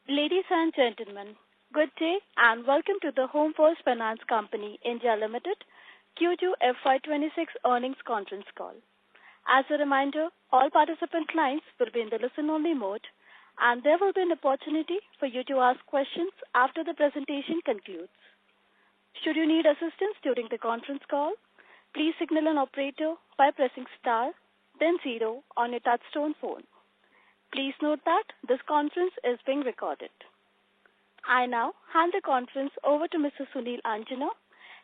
Ladies and gentlemen, good day and welcome to the Home First Finance Company India Limited Q2 FY26 earnings conference call. As a reminder, all participant lines will be in the listen-only mode, and there will be an opportunity for you to ask questions after the presentation concludes. Should you need assistance during the conference call, please signal an operator by pressing star, then 0 on your touchtone phone. Please note that this conference is being recorded. I now hand the conference over to Mr. Sunil Anjana,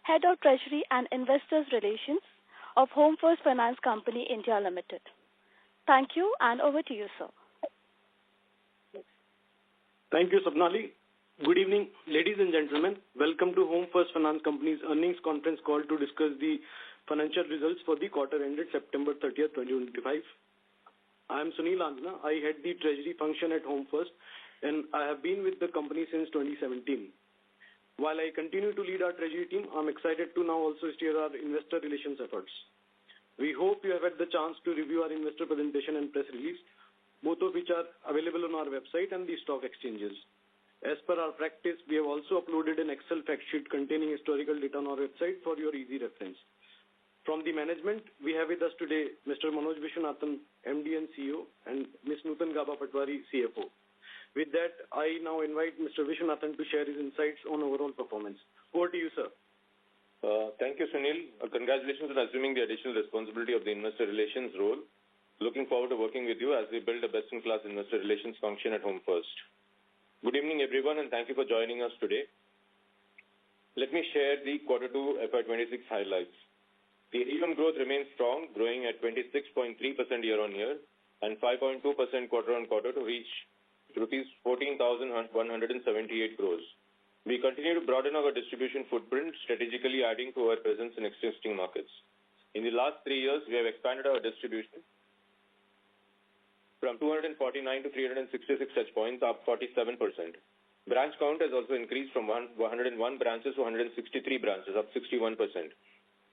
Head of Treasury and Investors Relations of Home First Finance Company India Limited. Thank you, and over to you, sir. Thank you, Sapnali. Good evening, ladies and gentlemen. Welcome to Home First Finance Company's earnings conference call to discuss the financial results for the quarter ended September 30th, 2025. I am Sunil Anjana. I head the Treasury function at Home First, and I have been with the company since 2017. While I continue to lead our Treasury team, I'm excited to now also steer our investor relations efforts. We hope you have had the chance to review our investor presentation and press release, both of which are available on our website and the stock exchanges. As per our practice, we have also uploaded an Excel fact sheet containing historical data on our website for your easy reference. From the management, we have with us today Mr. Manoj Viswanathan, MD and CEO, and Ms. Nutan Gaba Patwari, CFO. With that, I now invite Mr. Viswanathan to share his insights on overall performance. Over to you, sir. Thank you, Sunil. Congratulations on assuming the additional responsibility of the investor relations role. Looking forward to working with you as we build a best-in-class investor relations function at Home First. Good evening, everyone, and thank you for joining us today. Let me share the Q2 FY26 highlights. The AUM growth remains strong, growing at 26.3% year-on-year and 5.2% quarter-on-quarter to reach rupees 14,178 crores. We continue to broaden our distribution footprint, strategically adding to our presence in existing markets. In the last 3 years, we have expanded our distribution from 249 to 366 touch points, up 47%. Branch count has also increased from 101 branches to 163 branches, up 61%.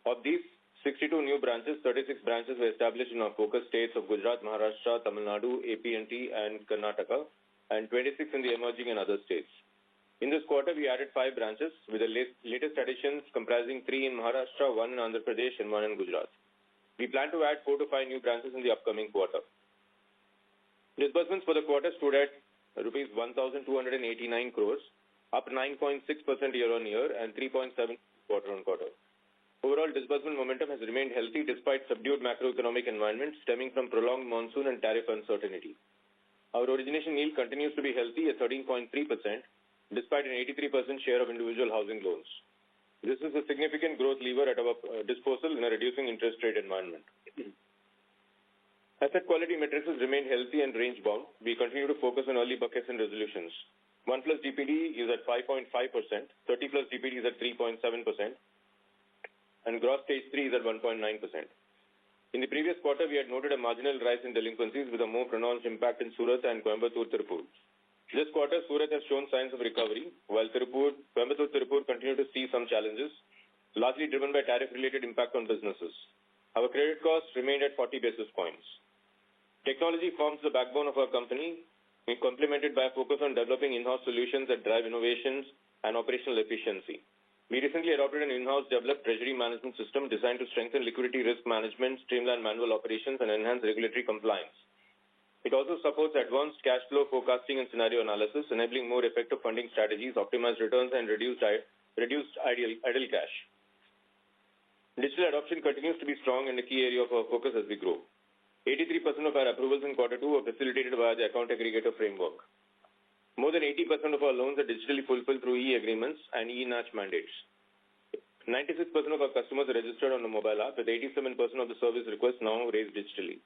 Of these 62 new branches, 36 branches were established in our focus states of Gujarat, Maharashtra, Tamil Nadu, AP&T, and Karnataka, and 26 in the emerging and other states. In this quarter, we added 5 branches, with the latest additions comprising 3 in Maharashtra, 1 in Andhra Pradesh, and 1 in Gujarat. We plan to add 4 to 5 new branches in the upcoming quarter. Disbursements for the quarter stood at rupees 1,289 crores, up 9.6% year-on-year and 3.7% quarter-on-quarter. Overall disbursement momentum has remained healthy despite subdued macroeconomic environment stemming from prolonged monsoon and tariff uncertainty. Our origination yield continues to be healthy at 13.3%, despite an 83% share of individual housing loans. This is a significant growth lever at our disposal in a reducing interest rate environment. Asset quality metrics remain healthy and range-bound. We continue to focus on early buckets and resolutions. 1+ DPD is at 5.5%, 30+ DPD is at 3.7%, and gross stage 3 is at 1.9%. In the previous quarter, we had noted a marginal rise in delinquencies with a more pronounced impact in Surat and Coimbatore-Tirupur. This quarter, Surat has shown signs of recovery, while Coimbatore-Tirupur continue to see some challenges, largely driven by tariff-related impact on businesses. Our credit costs remained at 40 basis points. Technology forms the backbone of our company, complemented by a focus on developing in-house solutions that drive innovations and operational efficiency. We recently adopted an in-house developed treasury management system designed to strengthen liquidity risk management, streamline manual operations, and enhance regulatory compliance. It also supports advanced cash flow forecasting and scenario analysis, enabling more effective funding strategies, optimized returns, and reduced idle cash. Digital adoption continues to be strong and a key area of our focus as we grow. 83% of our approvals in Q2 were facilitated via the account aggregator framework. More than 80% of our loans are digitally fulfilled through e-agreements and e-NACH mandates. 96% of our customers are registered on the mobile app, with 87% of the service requests now raised digitally.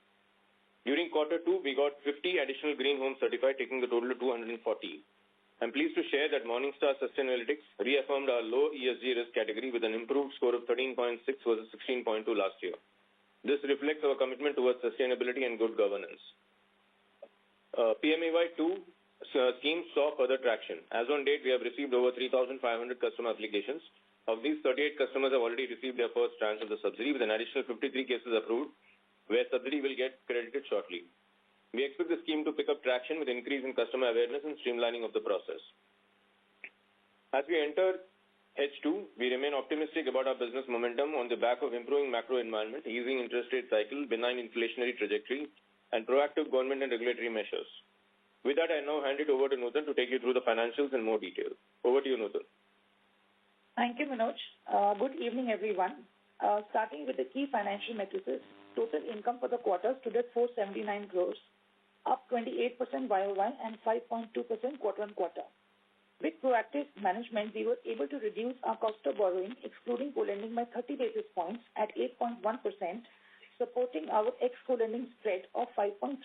During Q2, we got 50 additional green homes certified, taking the total to 240. I'm pleased to share that Morningstar Sustainalytics reaffirmed our low ESG risk category with an improved score of 13.6 versus 16.2 last year. This reflects our commitment towards sustainability and good governance. PMAY-2 scheme saw further traction. As on date, we have received over 3,500 customer applications. Of these, 38 customers have already received their first tranche of the subsidy, with an additional 53 cases approved, where subsidy will get credited shortly. We expect the scheme to pick up traction with increase in customer awareness and streamlining of the process. As we enter H2, we remain optimistic about our business momentum on the back of improving macro environment, easing interest rate cycle, benign inflationary trajectory, and proactive government and regulatory measures. With that, I now hand it over to Nutan to take you through the financials in more detail. Over to you, Nutan. Thank you, Manoj. Good evening, everyone. Starting with the key financial metrics, total income for the quarter stood at 479 crores, up 28% YOY and 5.2% quarter-on-quarter. With proactive management, we were able to reduce our cost of borrowing, excluding co-lending, by 30 basis points at 8.1%, supporting our ex-co-lending spread of 5.3%.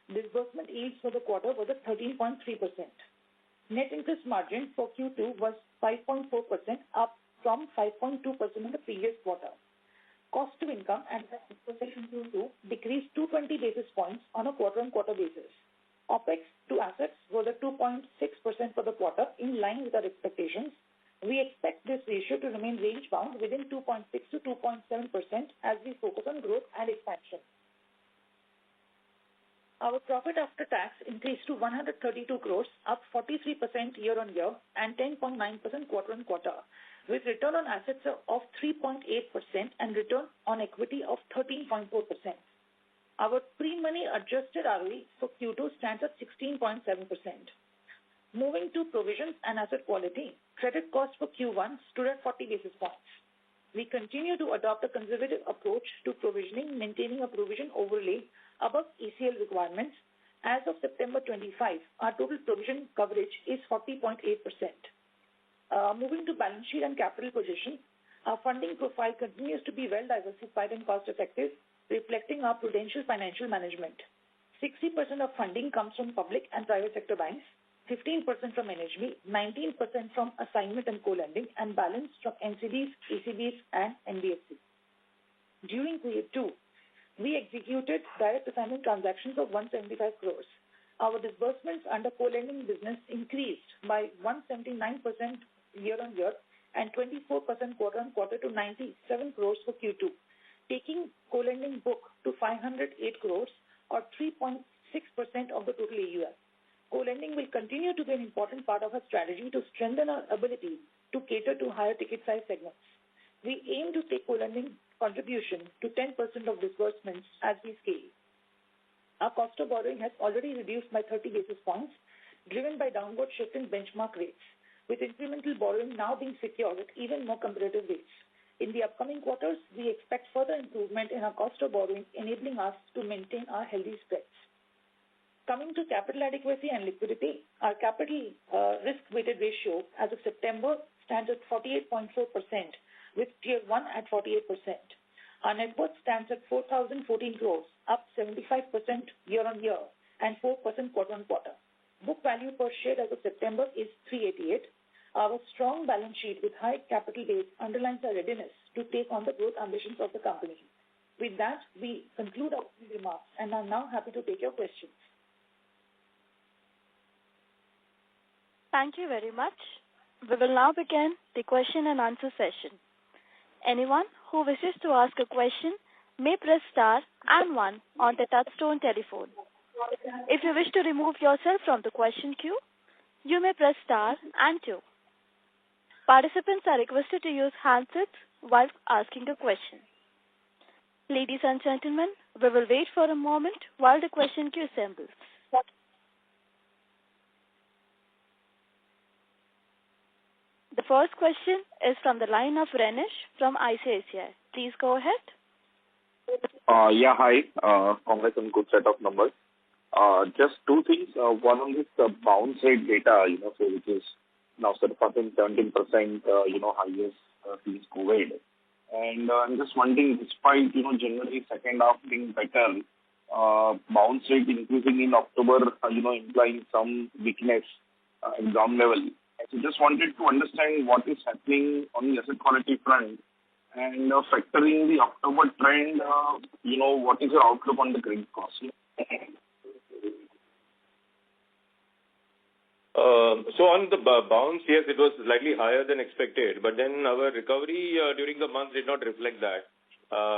Disbursement yields for the quarter was at 13.3%. Net interest margin for Q2 was 5.4%, up from 5.2% in the previous quarter. Cost to income and in Q2 decreased 220 basis points on a quarter-on-quarter basis. OPEX to assets was at 2.6% for the quarter, in line with our expectations. We expect this ratio to remain range-bound within 2.6 to 2.7% as we focus on growth and expansion. Our profit after tax increased to 132 crores, up 43% year-on-year and 10.9% quarter-on-quarter, with return on assets of 3.8% and return on equity of 13.4%. Our pre-money adjusted ROE for Q2 stands at 16.7%. Moving to provisions and asset quality, credit cost for Q1 stood at 40 basis points. We continue to adopt a conservative approach to provisioning, maintaining a provision overlay above ECL requirements. As of September 25, our total provision coverage is 40.8%. Moving to balance sheet and capital position, our funding profile continues to be well diversified and cost effective, reflecting our prudential financial management. 60% of funding comes from public and private sector banks, 15% from NHB, 19% from assignment and co-lending, and balance from NCDs, ECBs, and NBFC. During period 2, we executed direct assignment transactions of 175 crores. Our disbursements under co-lending business increased by 179% year-on-year and 24% quarter-on-quarter to 97 crores for Q2, taking co-lending book to 508 crores or 3.6% of the total AUM. Co-lending will continue to be an important part of our strategy to strengthen our ability to cater to higher ticket size segments. We aim to take co-lending contribution to 10% of disbursements as we scale. Our cost of borrowing has already reduced by 30 basis points, driven by downward shift in benchmark rates, with incremental borrowing now being secured at even more competitive rates. In the upcoming quarters, we expect further improvement in our cost of borrowing, enabling us to maintain our healthy spreads. Coming to capital adequacy and liquidity, our capital risk-weighted ratio as of September stands at 48.4%, with Tier 1 at 48%. Our net worth stands at 4,014 crores, up 75% year-on-year and 4% quarter-on-quarter. Book value per share as of September is 388. Our strong balance sheet with high capital base underlines our readiness to take on the growth ambitions of the company. With that, we conclude our remarks and are now happy to take your questions. Thank you very much. We will now begin the question and answer session. Anyone who wishes to ask a question may press star and 1 on the touchtone telephone. If you wish to remove yourself from the question queue, you may press star and 2. Participants are requested to use handsets while asking a question. Ladies and gentlemen, we will wait for a moment while the question queue assembles. The first question is from the line of Renish from ICICI. Please go ahead. Hi. Congrats on good set of numbers. Just two things. One on this bounce rate data, so which is now surpassing 17%, highest since COVID. And I'm just wondering, despite, generally second half being better, bounce rate increasing in October, implying some weakness at ground level. So just wanted to understand what is happening on the asset quality front and factoring the October trend, what is your outlook on the credit cost? So on the bounce, yes, it was slightly higher than expected, but then our recovery during the month did not reflect that.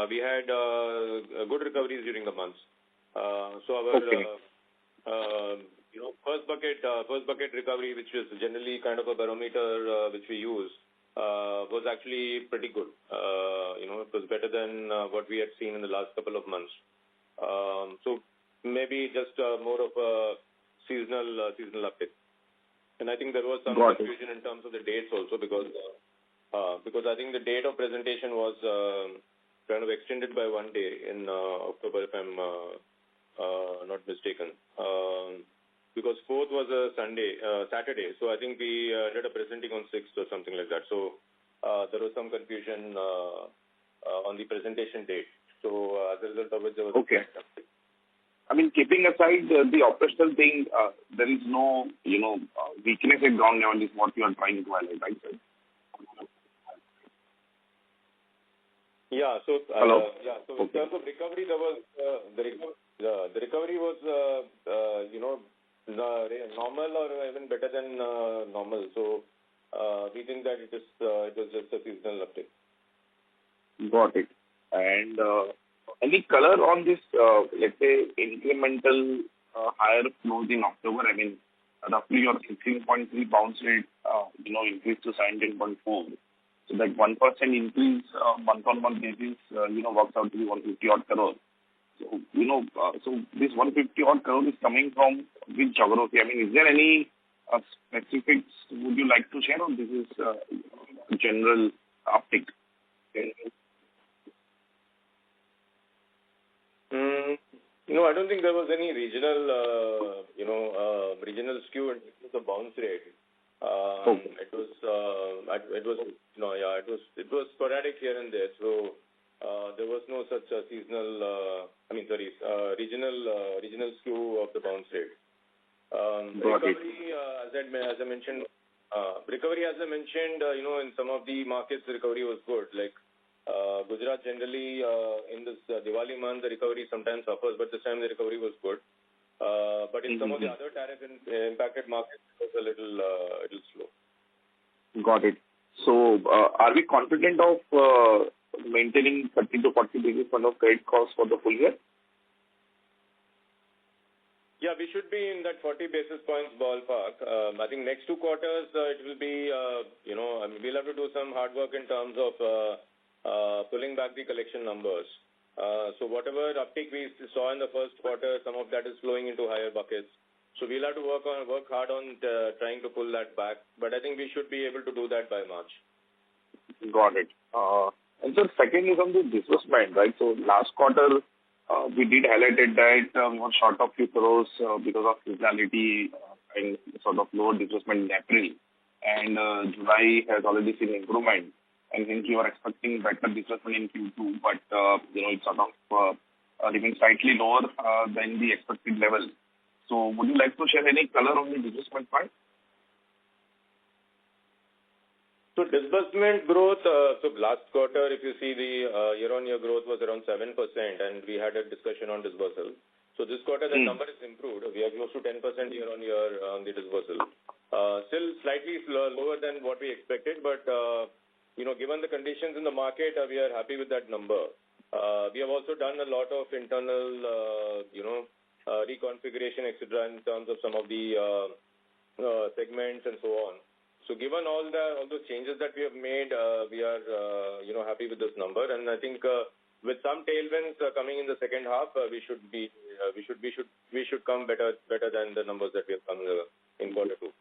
We had good recoveries during the month. So our first bucket recovery, which is generally kind of a barometer which we use, was actually pretty good. It was better than what we had seen in the last couple of months. So maybe just more of a seasonal uptick. And I think there was some confusion in terms of the dates also because I think the date of presentation was kind of extended by 1 day in October, if I'm not mistaken. Because 4th was a Saturday. So I think we ended up presenting on 6th or something like that. So there was some confusion on the presentation date. So as a result of it, there was a slight uptick. I mean, keeping aside the operational thing, there is no, weakness at ground level is what you are trying to highlight, right, sir? Yeah. So, Hello? So in terms of recovery, there was the recovery was normal or even better than normal. So we think that it was just a seasonal uptick. Got it. And any color on this, let's say, incremental higher flows in October? I mean, roughly your 16.3 bounce rate, increased to 17.4. So that 1% increase month-on-month basis, works out to be 150 odd crore. So, so this 150 odd crore is coming from which geography? I mean, is there any specifics would you like to share, or this is general uptick? I don't think there was any regional, skew in terms of the bounce rate. It was sporadic here and there. So there was no such seasonal, regional skew of the bounce rate. Recovery, as I mentioned, in some of the markets, the recovery was good. Like Gujarat generally in this Diwali month, the recovery sometimes suffers, but this time the recovery was good. But in some of the other tariff impacted markets, it was a little slow. Got it. So are we confident of maintaining 30 to 40 basis point of credit cost for the full year? Yeah, we should be in that 40 basis points ballpark. I think next 2 quarters, it will be, we'll have to do some hard work in terms of pulling back the collection numbers. So whatever uptick we saw in the first quarter, some of that is flowing into higher buckets. So we'll have to work hard on trying to pull that back. But I think we should be able to do that by March. Got it. And so second is on the disbursement, right? So last quarter, we did highlight that we were short of few crores because of seasonality and sort of lower disbursement in April. And July has already seen improvement. And hence you are expecting better disbursement in Q2, but it's sort of remains slightly lower than the expected level. So would you like to share any color on the disbursement part? So disbursement growth, so last quarter, if you see the year-on-year growth was around 7%, and we had a discussion on disbursal. So this quarter, the number is improved. We are close to 10% year-on-year on the disbursal. Still slightly lower than what we expected, but given the conditions in the market, we are happy with that number. We have also done a lot of internal, reconfiguration, etc., in terms of some of the segments and so on. So given all those changes that we have made, we are, happy with this number. And I think with some tailwinds coming in the second half, we should come better than the numbers that we have come in quarter 2.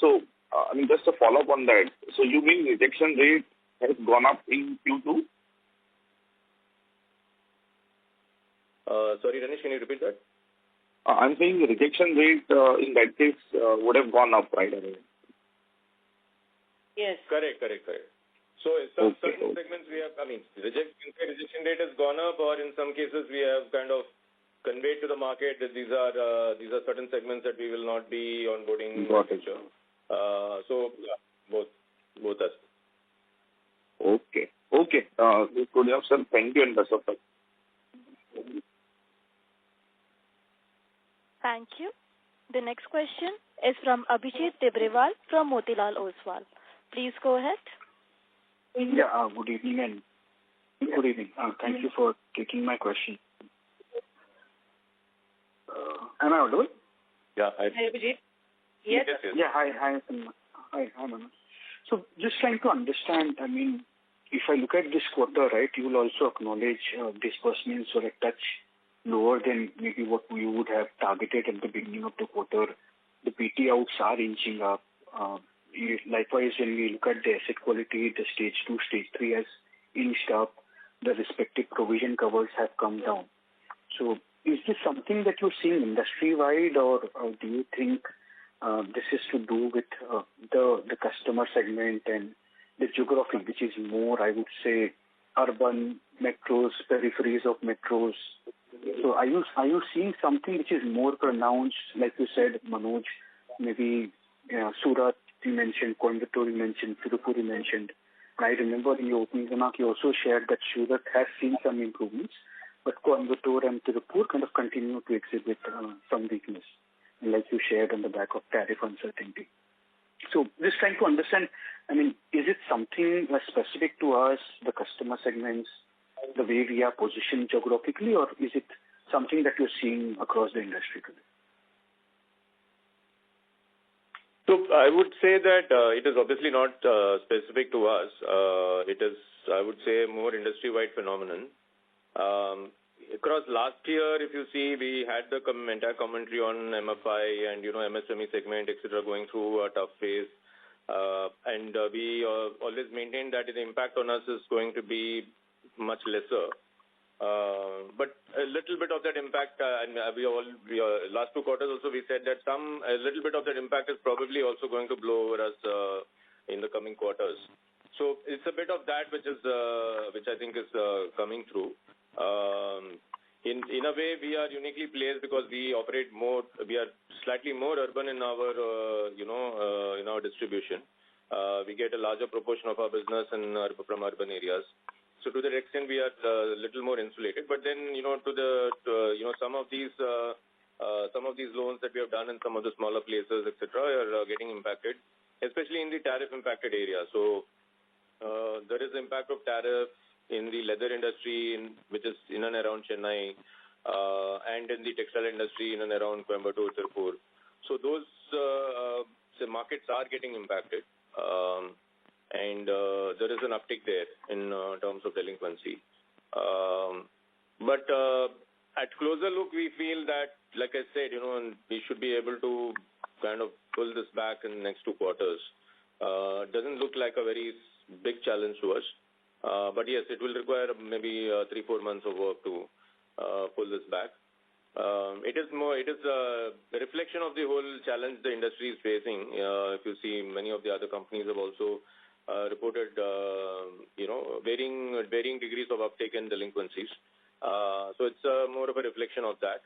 So, just to follow up on that, so you mean rejection rate has gone up in Q2? Sorry, Ranesh, can you repeat that? I'm saying the rejection rate in that case would have gone up, right? Yes. Correct. So in certain segments we have, rejection rate has gone up, or in some cases we have kind of conveyed to the market that these are certain segments that we will not be onboarding in the future. So yeah, both aspects. Okay. Good enough, sir. Thank you and best of luck. Thank you. The next question is from Abhijit Tibrewal from Motilal Oswal. Please go ahead. Yeah, good evening. Thank you for taking my question. Am I audible? Yeah. Hi, Abhijit. Yes. Yeah, hi, Manoj. So just trying to understand, I mean, if I look at this quarter, right, you will also acknowledge disbursements were a touch lower than maybe what we would have targeted at the beginning of the quarter. The BT outs are inching up. Likewise, when we look at the asset quality, the stage 2, stage 3 has inched up. The respective provision covers have come down. So is this something that you're seeing industry-wide, or do you think this is to do with the customer segment and the geography, which is more, I would say, urban metros, peripheries of metros? So are you seeing something which is more pronounced, like you said, Manoj, maybe Surat you mentioned, Coimbatore you mentioned, Tirupur you mentioned. I remember in your opening remark you also shared that Surat has seen some improvements, but Coimbatore and Tirupur kind of continue to exhibit some weakness, like you shared on the back of tariff uncertainty. So just trying to understand, I mean, is it something specific to us, the customer segments, the way we are positioned geographically, or is it something that you're seeing across the industry today? So I would say that it is obviously not specific to us. It is, I would say, more industry-wide phenomenon. Across last year, if you see, we had the entire commentary on MFI and, MSME segment, etc., going through a tough phase. And we always maintained that the impact on us is going to be much lesser. But a little bit of that impact, and last 2 quarters also we said that a little bit of that impact is probably also going to blow over us in the coming quarters. So it's a bit of that which I think is coming through. In a way, we are uniquely placed because we operate more. We are slightly more urban in our in our distribution. We get a larger proportion of our business from urban areas. So to that extent, we are a little more insulated. But then, some of these loans that we have done in some of the smaller places, etc., are getting impacted, especially in the tariff-impacted area. So there is impact of tariff in the leather industry, which is in and around Chennai, and in the textile industry in and around Coimbatore, Tirupur. So those markets are getting impacted. And there is an uptick there in terms of delinquency. But at closer look, we feel that, like I said, we should be able to kind of pull this back in the next 2 quarters. It doesn't look like a very big challenge to us. But yes, it will require maybe 3-4 months of work to pull this back. It is a reflection of the whole challenge the industry is facing. If you see, many of the other companies have also reported, varying degrees of uptake in delinquencies. So it's more of a reflection of that.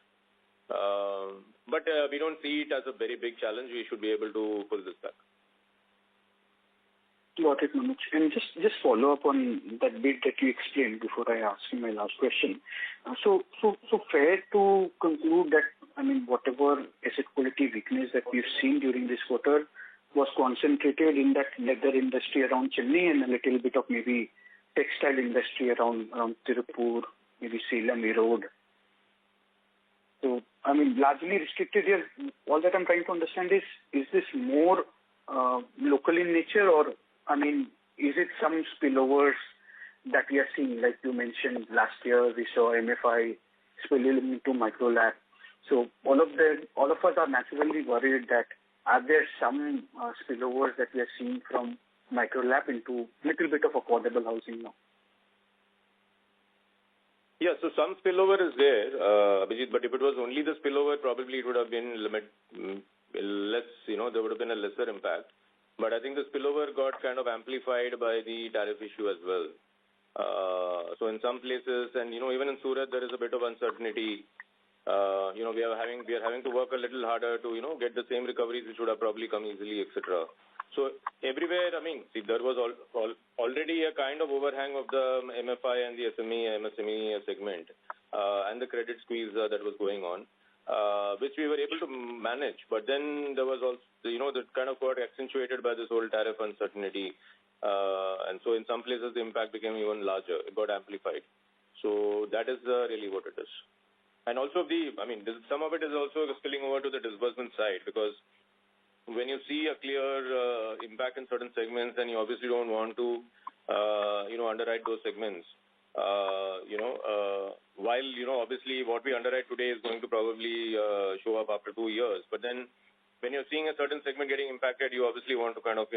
But we don't see it as a very big challenge. We should be able to pull this back. Got it, Manoj. And just follow up on that bit that you explained before I ask you my last question. So fair to conclude that, I mean, whatever asset quality weakness that we've seen during this quarter was concentrated in that leather industry around Chennai and a little bit of maybe textile industry around Tirupur, maybe Salem, Erode. So, I mean, largely restricted here. All that I'm trying to understand is this more local in nature, or, I mean, is it some spillovers that we are seeing? Like you mentioned, last year we saw MFI spilling into micro-LAP. So all of us are naturally worried that are there some spillovers that we are seeing from micro-LAP into little bit of affordable housing now? Yeah, so some spillover is there, Abhijit, but if it was only the spillover, probably it would have been less, there would have been a lesser impact. But I think the spillover got kind of amplified by the tariff issue as well. So in some places, and even in Surat, there is a bit of uncertainty. We are having to work a little harder to get the same recoveries which would have probably come easily, etc. So everywhere, I mean, see, there was already a kind of overhang of the MFI and the MSME segment, and the credit squeeze that was going on, which we were able to manage. But then there was also, that kind of got accentuated by this whole tariff uncertainty. And so in some places, the impact became even larger. It got amplified. So that is really what it is. And also some of it is also spilling over to the disbursement side, because when you see a clear impact in certain segments, then you obviously don't want to, underwrite those segments. While, obviously what we underwrite today is going to probably show up after 2 years. But then when you're seeing a certain segment getting impacted, you obviously want to kind of,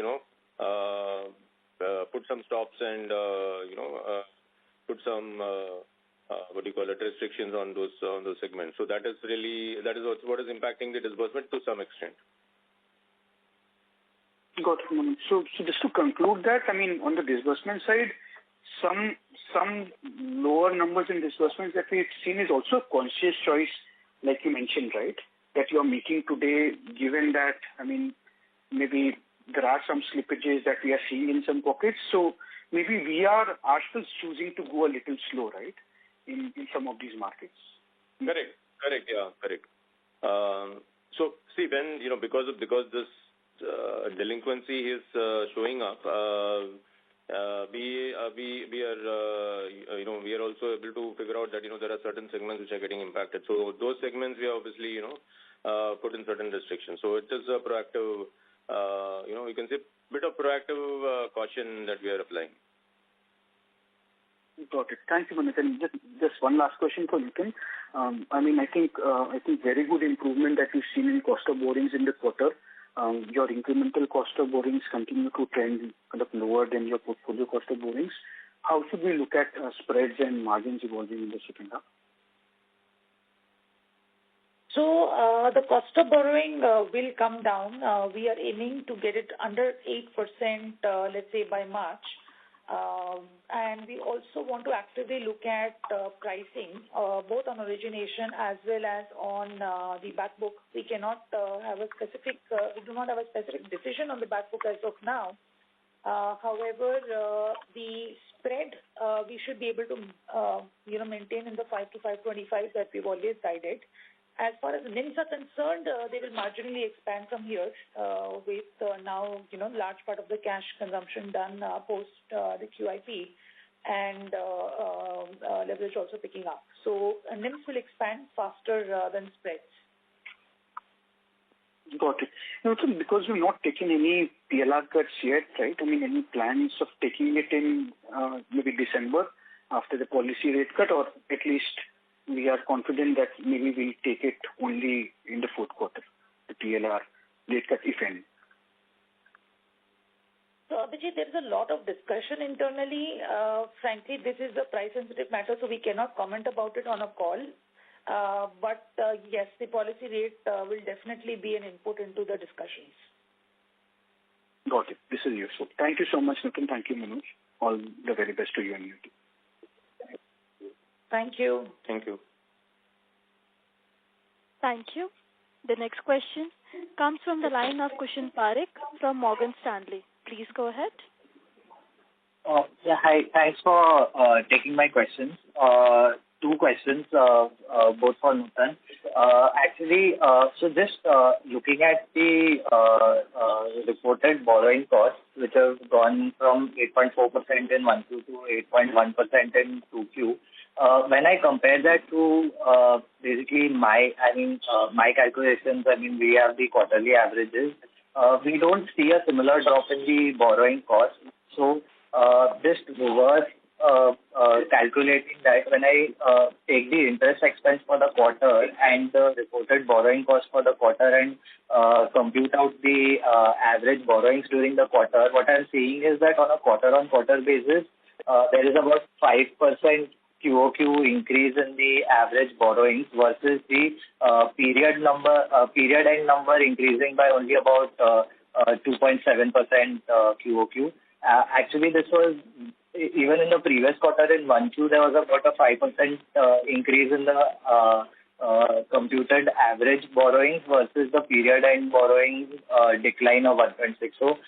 put some stops and, put some, restrictions on those segments. So that is also what is impacting the disbursement to some extent. Got it, Manoj. So just to conclude that, on the disbursement side, some lower numbers in disbursements that we've seen is also a conscious choice, like you mentioned, right? That you're making today, given that, maybe there are some slippages that we are seeing in some pockets. So maybe we are ourselves choosing to go a little slow, right? In some of these markets. Correct. So see, when, because this delinquency is showing up, we are also able to figure out that, there are certain segments which are getting impacted. So those segments we obviously, put in certain restrictions. So it is a proactive, you can say bit of proactive caution that we are applying. Got it. Thank you, Manoj. And just one last question for Nitin. I think very good improvement that we've seen in cost of borrowings in the quarter. Your incremental cost of borrowings continue to trend kind of lower than your portfolio cost of borrowings. How should we look at spreads and margins evolving in the second half? So the cost of borrowing will come down. We are aiming to get it under 8%, let's say by March. And we also want to actively look at pricing, both on origination as well as on the back book. We cannot have a specific, we do not have a specific decision on the back book as of now. However, the spread we should be able to, maintain in the 5 to 5.25 that we've always guided. As far as NIMs are concerned, they will marginally expand from here with now, large part of the cash consumption done post the QIP and leverage also picking up. So NIMs will expand faster than spreads. Got it. Also, because you're not taking any PLR cuts yet, right? Any plans of taking it in maybe December after the policy rate cut, or at least we are confident that maybe we'll take it only in the fourth quarter, the PLR rate cut, if any? So, Abhijit, there is a lot of discussion internally. Frankly, this is a price-sensitive matter, so we cannot comment about it on a call. But yes, the policy rate will definitely be an input into the discussions. Got it. This is useful. Thank you so much, Nitin. Thank you, Manoj. All the very best to you and your team. Thank you. Thank you. Thank you. The next question comes from the line of Kushan Parekh from Morgan Stanley. Please go ahead. Hi. Thanks for taking my questions. Two questions, both for Nutan. So just looking at the reported borrowing costs, which have gone from 8.4% in 1Q to 8.1% in 2Q. When I compare that to basically my calculations, we have the quarterly averages. We don't see a similar drop in the borrowing cost. So just reverse calculating that, when I take the interest expense for the quarter and the reported borrowing cost for the quarter and compute out the average borrowings during the quarter, what I'm seeing is that on a quarter-on-quarter basis, there is about 5% QOQ increase in the average borrowings versus the period end number increasing by only about 2.7% QOQ. Actually, this was even in the previous quarter in 1Q, there was about a 5% increase in the computed average borrowings versus the period end borrowing decline of 1.6. So,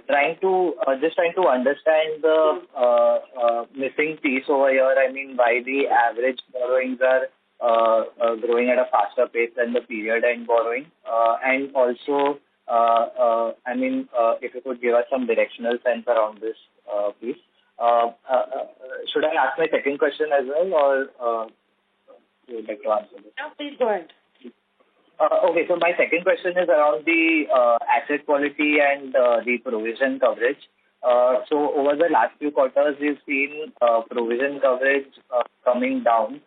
trying to understand the missing piece over here. Why the average borrowings are growing at a faster pace than the period end borrowing, and also, if you could give us some directional sense around this, please. Should I ask my second question as well, or? you would like to answer this. Yeah, please go ahead. Okay, so my second question is around the asset quality and the provision coverage. So over the last few quarters, we've seen provision coverage coming down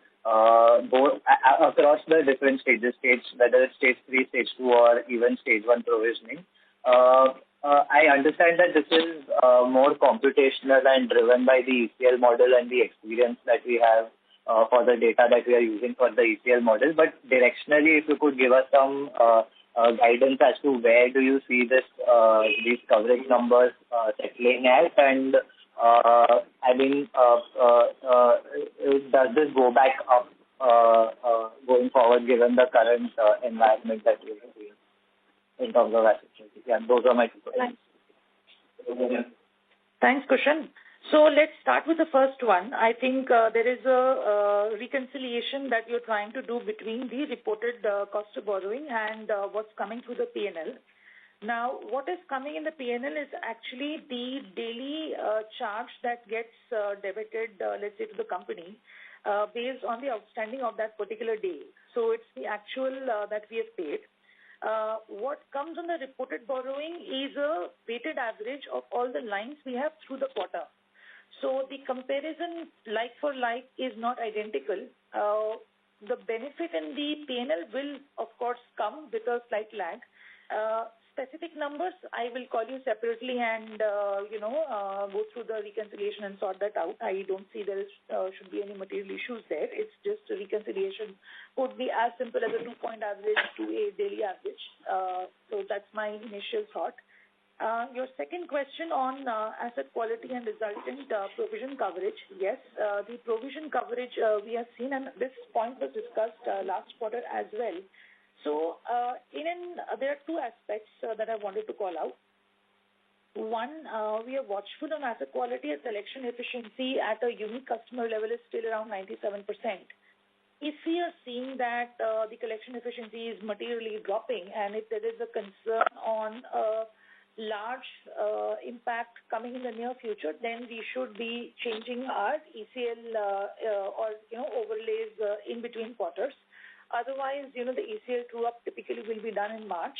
both across the different stages, whether it's stage 3, stage 2, or even stage 1 provisioning. I understand that this is more computational and driven by the ECL model and the experience that we have for the data that we are using for the ECL model. But directionally, if you could give us some guidance as to where do you see these coverage numbers settling at, and does this go back up going forward given the current environment that we are seeing in terms of asset quality? Yeah, those are my two questions. Thanks, Kushan. So let's start with the first one. I think there is a reconciliation that you're trying to do between the reported cost of borrowing and what's coming through the P&L. Now, what is coming in the P&L is actually the daily charge that gets debited, let's say, to the company based on the outstanding of that particular day. So it's the actual that we have paid. What comes on the reported borrowing is a weighted average of all the lines we have through the quarter. So the comparison like for like is not identical. The benefit in the P&L will, of course, come with a slight lag. Specific numbers, I will call you separately and, go through the reconciliation and sort that out. I don't see there should be any material issues there. It's just a reconciliation. Could be as simple as a 2-point average to a daily average. So that's my initial thought. Your second question on asset quality and resultant provision coverage. Yes, the provision coverage we have seen, and this point was discussed last quarter as well. So there are two aspects that I wanted to call out. One, we are watchful on asset quality and collection efficiency at a unique customer level is still around 97%. If we are seeing that the collection efficiency is materially dropping, and if there is a concern on large impact coming in the near future, then we should be changing our ECL or overlays in between quarters. Otherwise, the ECL true-up typically will be done in March.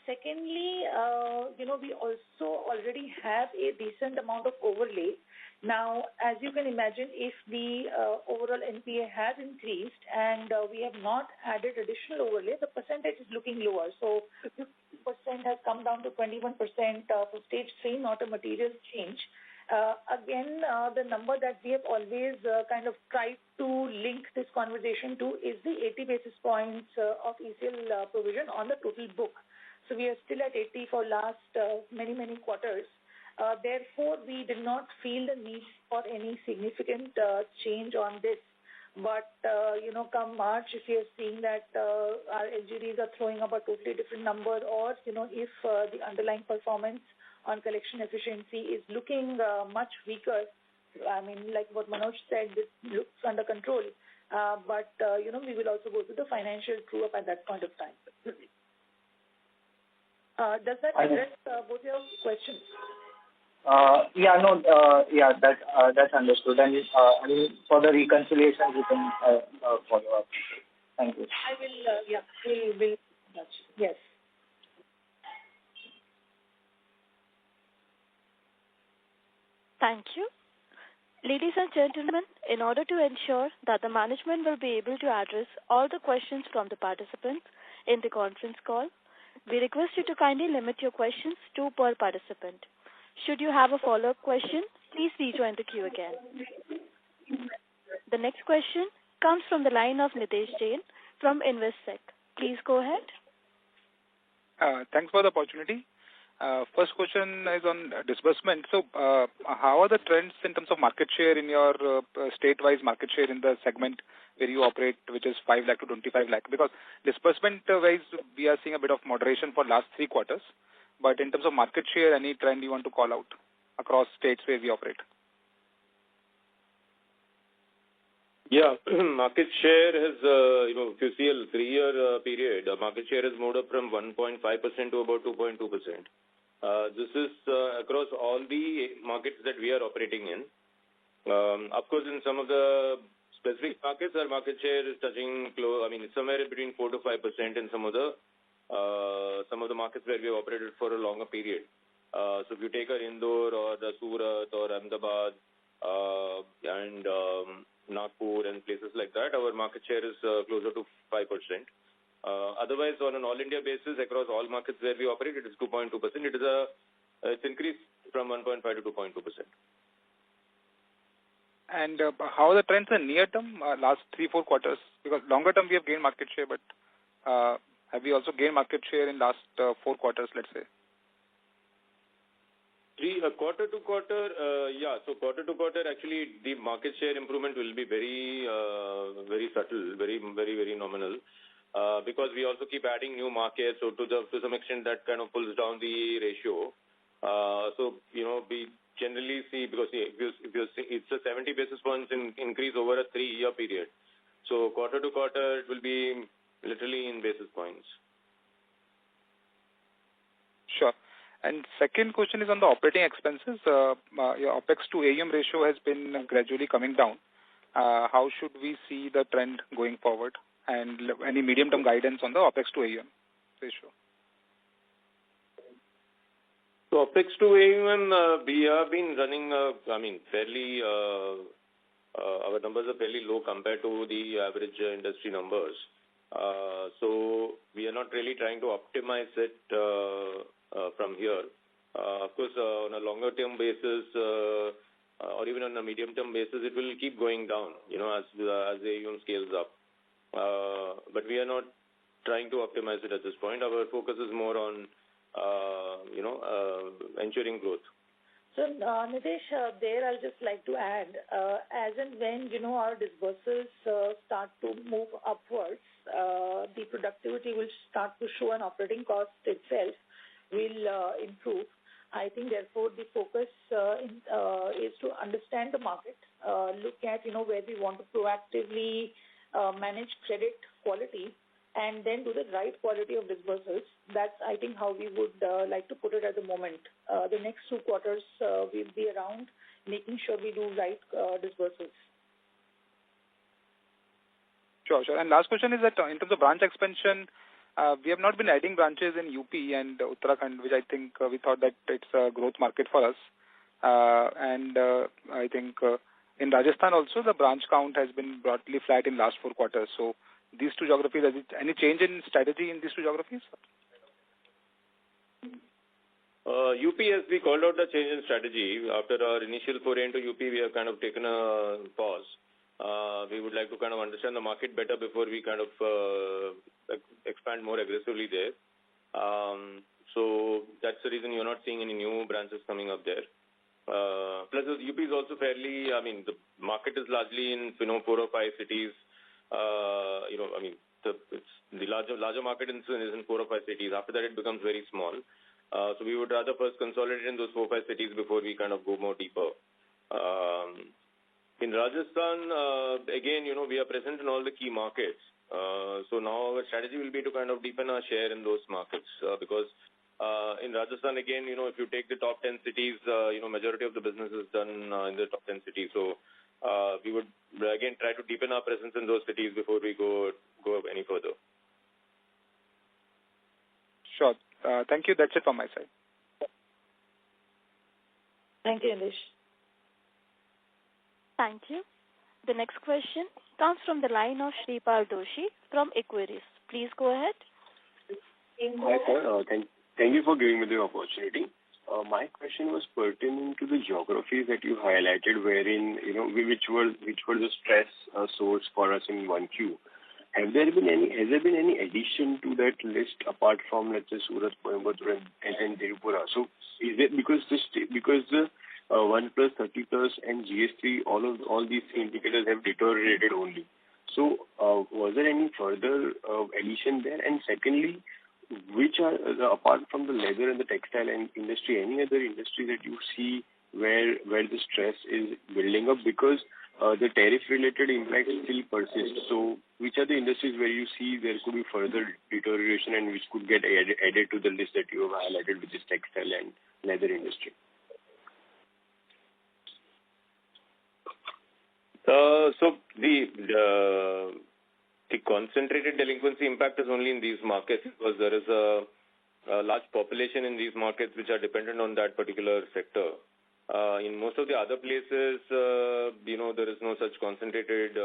Secondly, we also already have a decent amount of overlay. Now, as you can imagine, if the overall NPA has increased and we have not added additional overlay, the percentage is looking lower. So 50% has come down to 21% for stage 3, not a material change. Again, the number that we have always kind of tried to link this conversation to is the 80 basis points of ECL provision on the total book. So we are still at 80 for last many quarters. Therefore, we did not feel the need for any significant change on this. But, come March, if we are seeing that our LGDs are throwing up a totally different number, or, if the underlying performance on collection efficiency is looking much weaker, I mean, like what Manoj said, this looks under control. But we will also go to the financial true-up at that point of time. Does that address both your questions? That's understood. And for the reconciliation, we can follow up. Thank you. I will, we will. Yes. Thank you. Ladies and gentlemen, in order to ensure that the management will be able to address all the questions from the participants in the conference call, we request you to kindly limit your questions to per participant. Should you have a follow-up question, please rejoin the queue again. The next question comes from the line of Nitesh Jain from Investec. Please go ahead. Thanks for the opportunity. First question is on disbursement. So how are the trends in terms of market share in your state-wise market share in the segment where you operate, which is 5 lakh to 25 lakh? Because disbursement-wise, we are seeing a bit of moderation for last 3 quarters. But in terms of market share, any trend you want to call out across states where we operate? Yeah, market share has, if you see a 3-year period, market share has moved up from 1.5% to about 2.2%. This is across all the markets that we are operating in. Of course, in some of the specific markets, our market share is touching it's somewhere between 4 to 5% in some of the markets where we have operated for a longer period. So if you take Indore or the Surat or Ahmedabad and Nagpur and places like that, our market share is closer to 5%. Otherwise, on an all-India basis, across all markets where we operate, it is 2.2%. It's increased from 1.5 to 2.2%. And how are the trends in near term, last 3-4 quarters? Because longer term we have gained market share, but have we also gained market share in last 4 quarters, let's say? Quarter to quarter, So quarter to quarter, actually, the market share improvement will be very, very subtle, very, very, very nominal. Because we also keep adding new markets, so to some extent that kind of pulls down the ratio. We generally see, because if you see, it's a 70 basis points increase over a 3-year period. So quarter to quarter, it will be literally in basis points. Sure. And second question is on the operating expenses. Your OPEX to AUM ratio has been gradually coming down. How should we see the trend going forward? And any medium-term guidance on the OPEX to AUM ratio? So OPEX to AUM, we have been running, fairly, our numbers are fairly low compared to the average industry numbers. So we are not really trying to optimize it from here. Of course, on a longer-term basis or even on a medium-term basis, it will keep going down, as the AUM scales up. But we are not trying to optimize it at this point. Our focus is more on, ensuring growth. So, Nitesh, there I'll just like to add, as and when, our disbursements start to move upwards, the productivity will start to show, and operating cost itself will improve. I think, therefore, the focus is to understand the market, look at, where we want to proactively manage credit quality, and then do the right quality of disbursements. That's, I think, how we would like to put it at the moment. The next 2 quarters we'll be around making sure we do right disbursements. Sure. And last question is that in terms of branch expansion, we have not been adding branches in UP and Uttarakhand, which I think we thought that it's a growth market for us. And I think in Rajasthan also, the branch count has been broadly flat in last 4 quarters. So these 2 geographies, any change in strategy in these 2 geographies? UP, as we called out the change in strategy, after our initial foray into UP, we have kind of taken a pause. We would like to kind of understand the market better before we kind of expand more aggressively there. So that's the reason you're not seeing any new branches coming up there. Plus, UP is also fairly, the market is largely in 4 or 5 cities. The larger market is in 4 or 5 cities. After that, it becomes very small. So we would rather first consolidate in those 4 or 5 cities before we kind of go more deeper. In Rajasthan, again, we are present in all the key markets. So now our strategy will be to kind of deepen our share in those markets because in Rajasthan, again, if you take the top 10 cities, majority of the business is done in the top 10 cities. So we would, again, try to deepen our presence in those cities before we go any further. Sure. Thank you. That's it from my side. Thank you, Anish. Thank you. The next question comes from the line of Shripal Doshi from Equirus. Please go ahead. Hi, sir. Thank you for giving me the opportunity. My question was pertaining to the geographies that you highlighted, wherein which were the stress source for us in 1Q. Has there been any addition to that list apart from, let's say, Surat, Coimbatore, and Tirupura? So is it because the 1+, 30+, and GS3, all these indicators have deteriorated only? So was there any further addition there? And secondly, which are, apart from the leather and the textile industry, any other industry that you see where the stress is building up? Because the tariff-related impact still persists. So which are the industries where you see there could be further deterioration and which could get added to the list that you have highlighted, which is textile and leather industry? So the concentrated delinquency impact is only in these markets because there is a large population in these markets which are dependent on that particular sector. In most of the other places, there is no such concentrated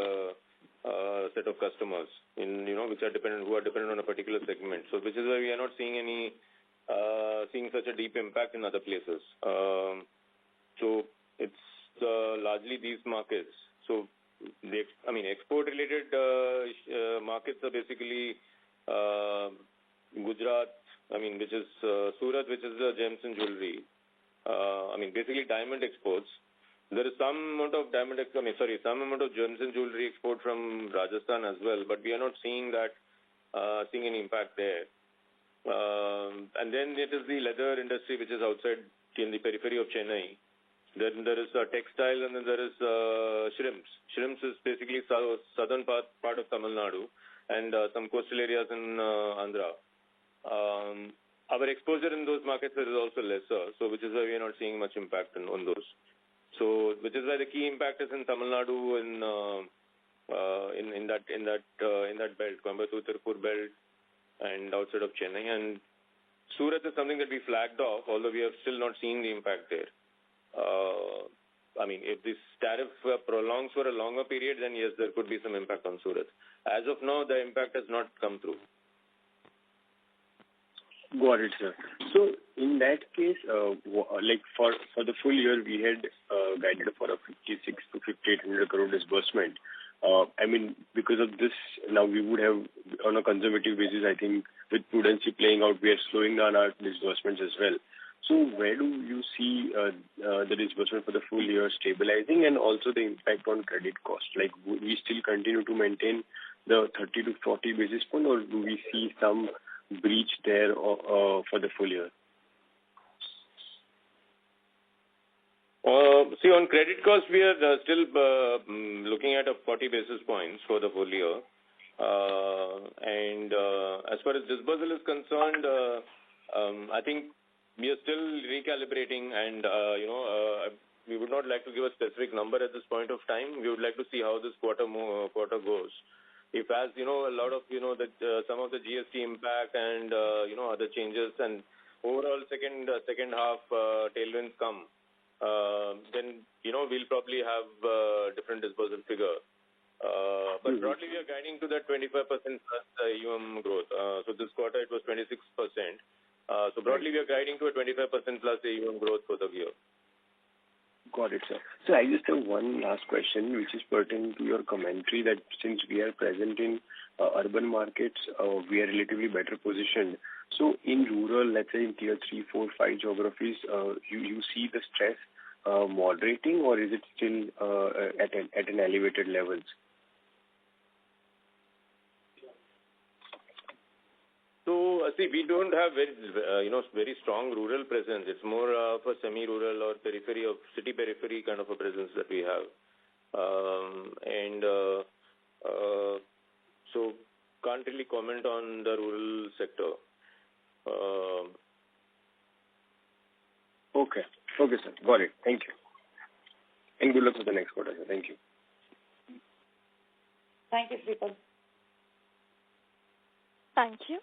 set of customers which are dependent on a particular segment. So which is why we are not seeing seeing such a deep impact in other places. So it's largely these markets. So export-related markets are basically Gujarat, which is Surat, which is the gems and jewelry. Basically diamond exports. There is some amount of gems and jewelry export from Rajasthan as well, but we are not seeing any impact there. And then it is the leather industry, which is outside in the periphery of Chennai. Then there is textile, and then there is shrimps. Shrimps is basically southern part of Tamil Nadu and some coastal areas in Andhra. Our exposure in those markets is also lesser, so which is why we are not seeing much impact on those. So which is why the key impact is in Tamil Nadu in that belt, Coimbatore, Tirupur belt, and outside of Chennai. And Surat is something that we flagged off, although we have still not seen the impact there. If this tariff prolongs for a longer period, then yes, there could be some impact on Surat. As of now, the impact has not come through. Got it, sir. So in that case, for the full year, we had guided for a 56 to 5,800 crore disbursement. Because of this, now we would have, on a conservative basis, I think, with prudency playing out, we are slowing down our disbursements as well. So where do you see the disbursement for the full year stabilizing, and also the impact on credit cost? Like, would we still continue to maintain the 30 to 40 basis point, or do we see some breach there for the full year? On credit cost, we are still looking at 40 basis points for the full year. And as far as disbursal is concerned, I think we are still recalibrating, and we would not like to give a specific number at this point of time. We would like to see how this quarter goes. If, as a lot of some of the GST impact and other changes and overall second half tailwinds come, then we'll probably have different disbursal figure. But broadly, we are guiding to that 25% plus AUM growth. So this quarter it was 26%. So broadly, we are guiding to a 25% plus AUM growth for the year. Got it, sir. So I just have one last question, which is pertaining to your commentary that since we are present in urban markets, we are relatively better positioned. So in rural, let's say in tier 3, 4, 5 geographies, you see the stress moderating, or is it still at an elevated levels? So, we don't have very strong rural presence. It's more of a semi-rural or city periphery kind of a presence that we have. So can't really comment on the rural sector. Okay, sir. Got it. Thank you. And good luck for the next quarter, sir. Thank you. Thank you, Sripal. Thank you.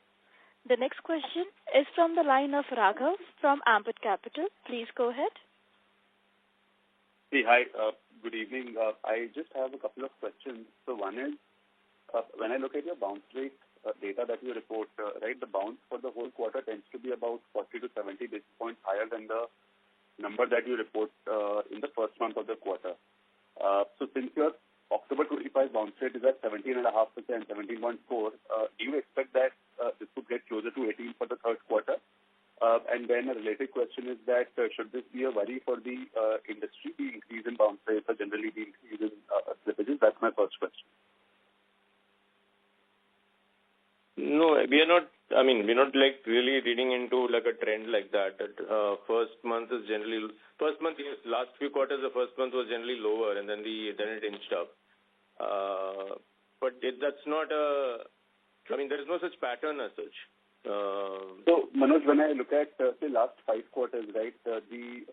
The next question is from the line of Raghav from Ambit Capital. Please go ahead. Hey, hi. Good evening. I just have a couple of questions. So one is, when I look at your bounce rate data that you report, right, the bounce for the whole quarter tends to be about 40 to 70 basis points higher than the number that you report in the first month of the quarter. So since your October 25 bounce rate is at 17.5%, 17.4%, do you expect that this would get closer to 18 for the third quarter? And then a related question is that should this be a worry for the industry, the increase in bounce rates or generally the increase in slippages? That's my first question. No, we are not. We're not like really reading into like a trend like that. First month, yes, last few quarters, the first month was generally lower, and then it inched up. But that's not there is no such pattern as such. So, Manoj, when I look at, say, last 5 quarters, right, the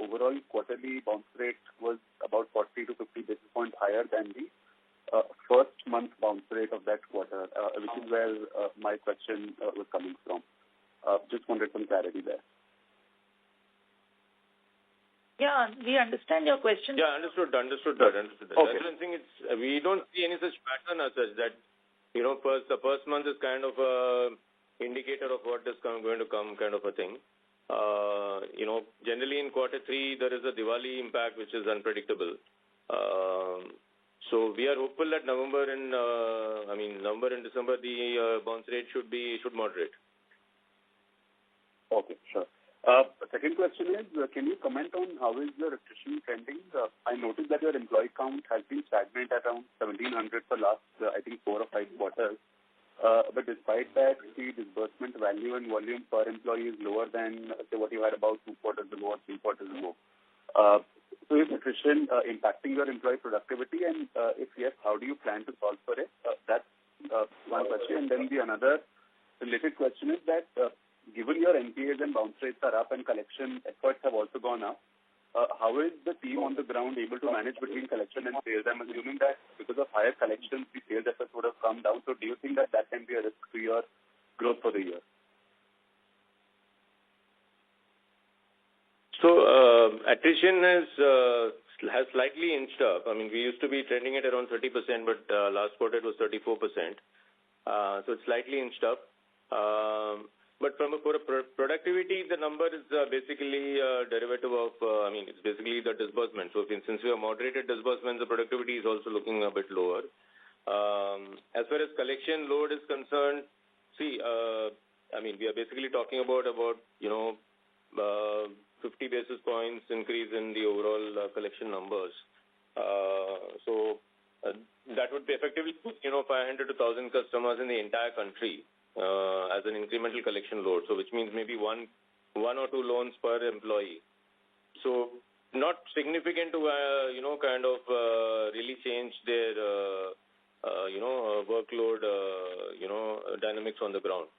overall quarterly bounce rate was about 40 to 50 basis points higher than the first month bounce rate of that quarter, which is where my question was coming from. Just wanted some clarity there. Yeah, we understand your question. Yeah, understood. Okay. That's one thing. We don't see any such pattern as such that, the first month is kind of a indicator of what is going to come, kind of a thing. Generally in quarter 3, there is a Diwali impact which is unpredictable. So we are hopeful that November and December, the bounce rate should moderate. Okay, sure. Second question is, can you comment on how is your attrition trending? I noticed that your employee count has been stagnant at around 1,700 for last, 4 or 5 quarters. But despite that, the disbursement value and volume per employee is lower than, say, what you had about 2 quarters ago or 3 quarters ago. So is attrition impacting your employee productivity? And if yes, how do you plan to solve for it? That's one question. And then the another related question is that given your NPAs and bounce rates are up and collection efforts have also gone up, how is the team on the ground able to manage between collection and sales? I'm assuming that because of higher collections, the sales efforts would have come down. So do you think that can be a risk to your growth for the year? So attrition has slightly inched up. I mean, we used to be trending at around 30%, but last quarter it was 34%. So it's slightly inched up. But for productivity, the number is basically a derivative of, it's basically the disbursement. So since we have moderated disbursements, the productivity is also looking a bit lower. As far as collection load is concerned, we are basically talking about 50 basis points increase in the overall collection numbers. So that would be effectively 500 to 1,000 customers in the entire country as an incremental collection load. So which means maybe one or 2 loans per employee. So not significant to really change their workload dynamics on the ground.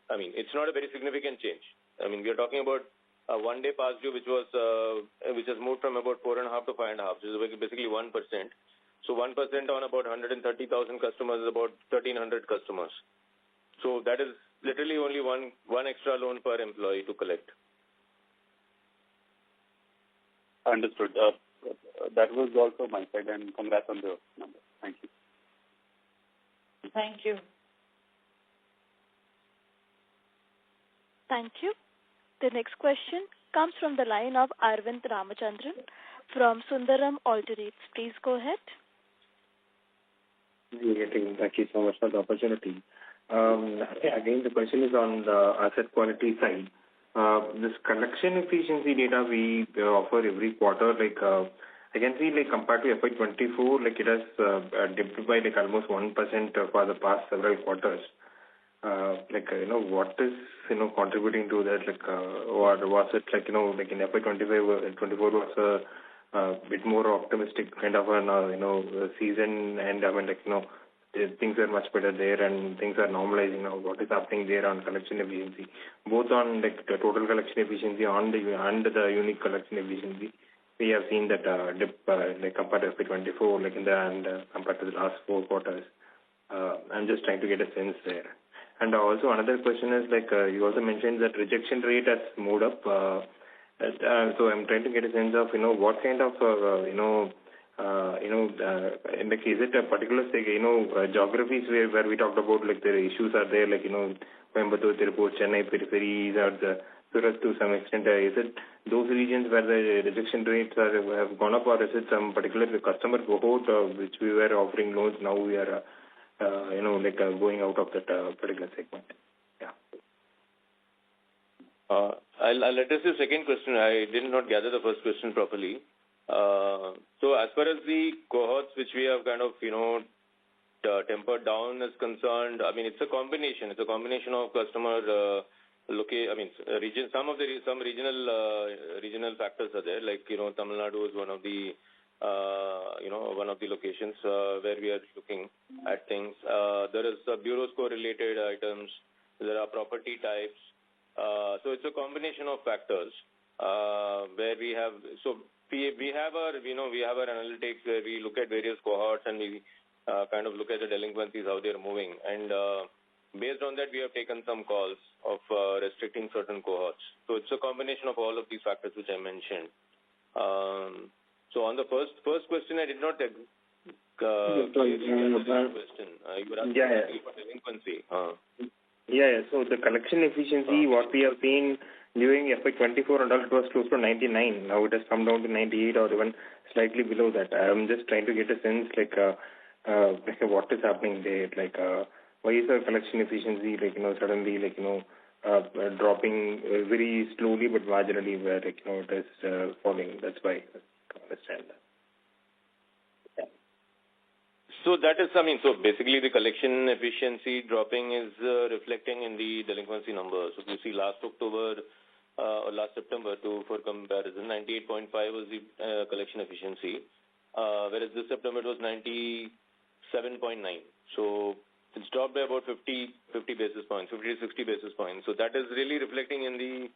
It's not a very significant change. We are talking about a 1-day past due which has moved from about 4.5 to 5.5, which is basically 1%. So 1% on about 130,000 customers is about 1,300 customers. So that is literally only one extra loan per employee to collect. Understood. That was also my side, and congrats on the number. Thank you. Thank you. Thank you. The next question comes from the line of Arvind Ramachandran from Sundaram Alternates. Please go ahead. Thank you so much for the opportunity. Again, the question is on the asset quality side. This collection efficiency data we offer every quarter, I can see compared to FY24, it has dipped by almost 1% for the past several quarters. What is contributing to that? Or was it in FY25, 24 was a bit more optimistic kind of a season, and things are much better there and things are normalizing now. What is happening there on collection efficiency, both on the total collection efficiency and the unique collection efficiency? We have seen that dip compared to FY24, and compared to the last 4 quarters. I'm just trying to get a sense there. And also another question is you also mentioned that rejection rate has moved up. So I'm trying to get a sense of what kind of is it a particular geographies where we talked about the issues are there Coimbatore, Tirupur, Chennai peripheries, or the Surat to some extent. Is it those regions where the rejection rates have gone up, or is it some particular customer cohort which we were offering loans, now we are going out of that particular segment? Yeah. I'll address the second question. I did not gather the first question properly. So as far as the cohorts which we have kind of tempered down is concerned, it's a combination. It's a combination of customer region. Some regional factors are there. Tamil Nadu is one of the one of the locations where we are looking at things. There is bureau score related items. There are property types. So it's a combination of factors where we have. So we have our analytics where we look at various cohorts and we kind of look at the delinquencies, how they are moving, and based on that we have taken some calls of restricting certain cohorts. So it's a combination of all of these factors which I mentioned. So on the first question, I did not question. You were asking for delinquency. So the collection efficiency, what we have seen during FY24 and all, it was close to 99. Now it has come down to 98 or even slightly below that. I'm just trying to get a sense what is happening there. Why is the collection efficiency suddenly dropping very slowly but marginally where it is falling. That's why I understand that. So that is, so basically the collection efficiency dropping is reflecting in the delinquency numbers. So you see last October or last September for comparison, 98.5 was the collection efficiency, whereas this September it was 97.9. So it's dropped by about 50 basis points, 50 to 60 basis points. So that is really reflecting in the,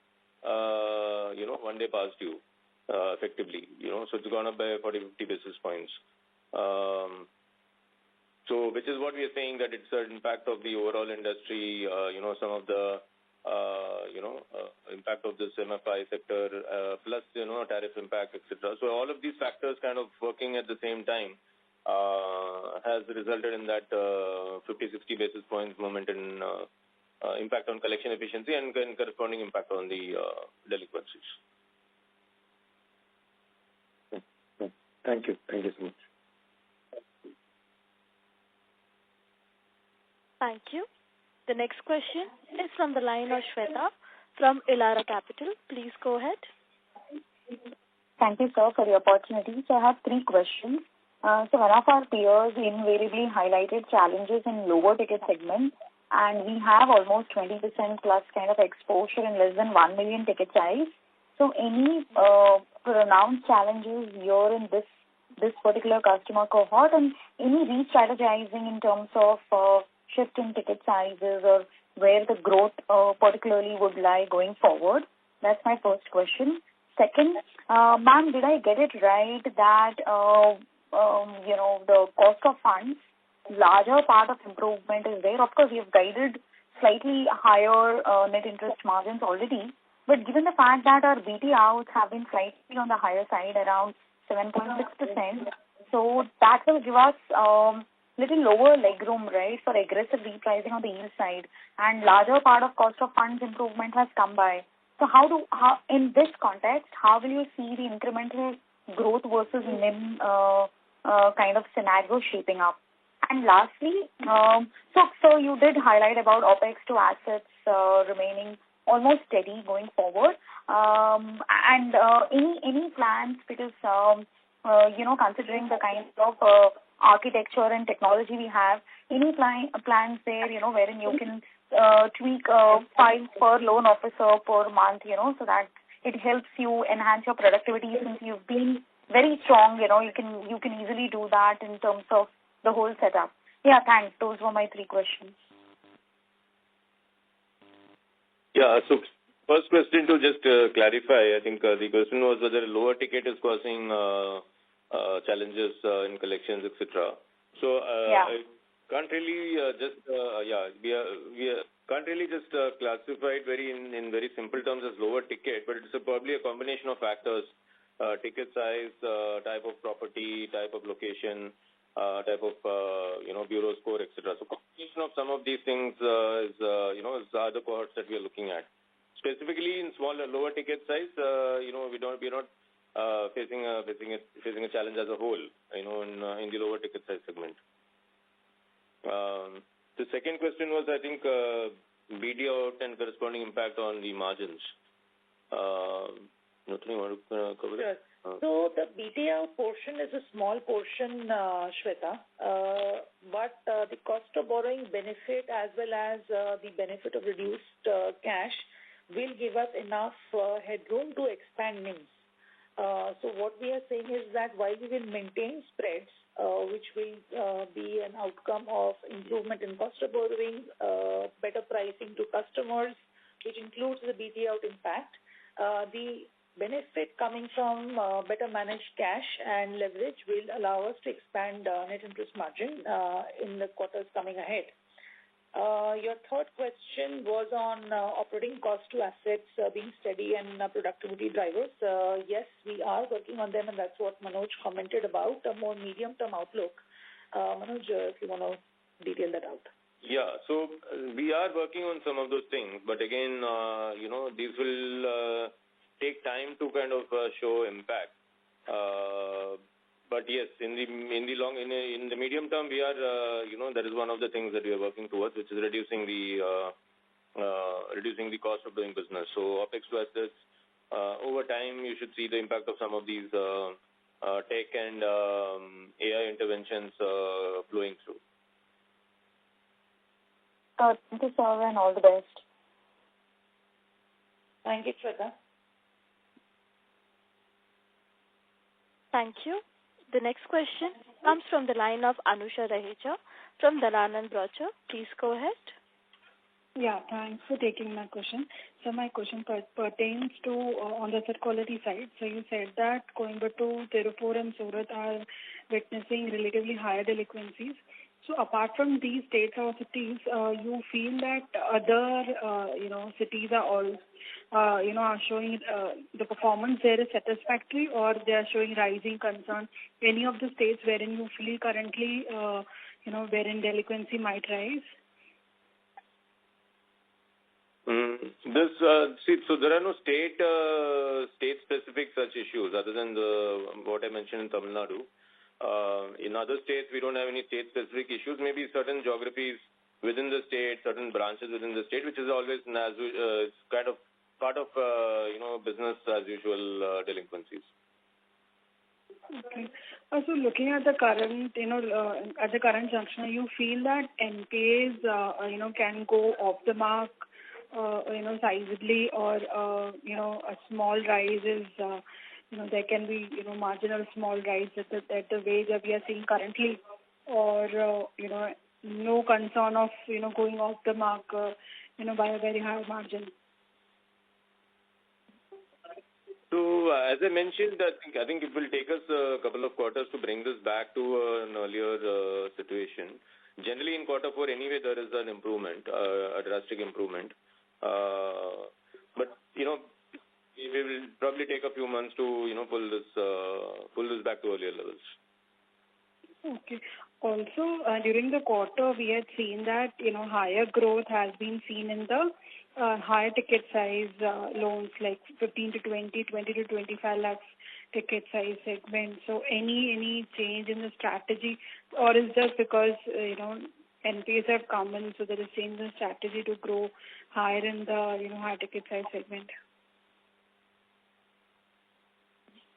1 day past due, effectively, so it's gone up by 40, 50 basis points. So, which is what we are saying, that it's an impact of the overall industry, some of the, impact of this MFI sector, plus, tariff impact, etc. So, all of these factors kind of working at the same time has resulted in that 50-60 basis points movement in impact on collection efficiency and corresponding impact on the delinquencies. Thank you. Thank you so much. Thank you. The next question is from the line of Shweta from Elara Capital. Please go ahead. Thank you, sir, for the opportunity. So I have 3 questions. So one of our peers invariably highlighted challenges in lower ticket segments, and we have almost 20% plus kind of exposure in less than 1 million ticket size. So any pronounced challenges here in this particular customer cohort, and any re-strategizing in terms of shift in ticket sizes or where the growth particularly would lie going forward? That's my first question. Second, ma'am, did I get it right that the cost of funds, larger part of improvement is there? Of course, we have guided slightly higher net interest margins already, but given the fact that our BT outs have been slightly on the higher side, around 7.6%, so that will give us little lower leg room, right, for aggressive repricing on the yield side, and larger part of cost of funds improvement has come by. So how in this context, how will you see the incremental growth versus NIM kind of scenario shaping up? And lastly, so you did highlight about OPEX to assets remaining almost steady going forward. And any plans, because considering the kind of architecture and technology we have, any plans there, wherein you can tweak 5 per loan officer per month, so that it helps you enhance your productivity, since you've been very strong, you can easily do that in terms of the whole setup. Yeah, thanks. Those were my 3 questions. Yeah, so first question, to just clarify, I think the question was whether lower ticket is causing challenges in collections, etc. So I can't really we can't really just classify it in very simple terms as lower ticket, but it's probably a combination of factors: ticket size, type of property, type of location, type of bureau score, etc. So combination of some of these things is are the cohorts that we are looking at. Specifically in smaller, lower ticket size, we're not facing a challenge as a whole, in the lower ticket size segment. The second question was, I think, BD out and corresponding impact on the margins. Nothing you want to cover? Sure. So the BT out portion is a small portion, Shweta, but the cost of borrowing benefit as well as the benefit of reduced cash will give us enough headroom to expand NIMs. So what we are saying is that while we will maintain spreads, which will be an outcome of improvement in cost of borrowing, better pricing to customers, which includes the BT out impact, the benefit coming from better managed cash and leverage will allow us to expand net interest margin in the quarters coming ahead. Your third question was on operating cost to assets being steady and productivity drivers. Yes, we are working on them, and that's what Manoj commented about, a more medium-term outlook. Manoj, if you want to detail that out. Yeah, so we are working on some of those things, but again, these will take time to kind of show impact. But yes, in the medium term, we are that is one of the things that we are working towards, which is reducing the cost of doing business. So OPEX to assets, over time, you should see the impact of some of these tech and AI interventions flowing through. Thank you, sir, and all the best. Thank you, Shweta. Thank you. The next question comes from the line of Anusha Raheja from Dalal & Broacha. Please go ahead. Yeah, thanks for taking my question. So my question pertains to on the asset quality side. So you said that Coimbatore, Tirupur and Surat are witnessing relatively higher delinquencies. So apart from these states or cities, you feel that other, cities are all, are showing the performance there is satisfactory, or they are showing rising concern? Any of the states wherein you feel currently, wherein delinquency might rise? So there are no state-specific such issues other than what I mentioned in Tamil Nadu. In other states, we don't have any state-specific issues. Maybe certain geographies within the state, certain branches within the state, which is always kind of part of business as usual delinquencies. Okay. So looking at the current, at the current juncture, you feel that NPAs, can go off the mark, sizably, or a small rise is. There can be, marginal small rise at the way that we are seeing currently, or, no concern of, going off the mark, by a very high margin. So, as I mentioned, I think it will take us a couple of quarters to bring this back to an earlier situation. Generally, in quarter 4, anyway, there is an improvement, a drastic improvement. But, it will probably take a few months to, pull this back to earlier levels. Okay. Also, during the quarter, we had seen that, higher growth has been seen in the higher ticket size loans, like 15 to 20, 20 to 25 lakhs ticket size segment. So any change in the strategy, or is just because, NPAs have come in, so there is change in strategy to grow higher in the, high ticket size segment?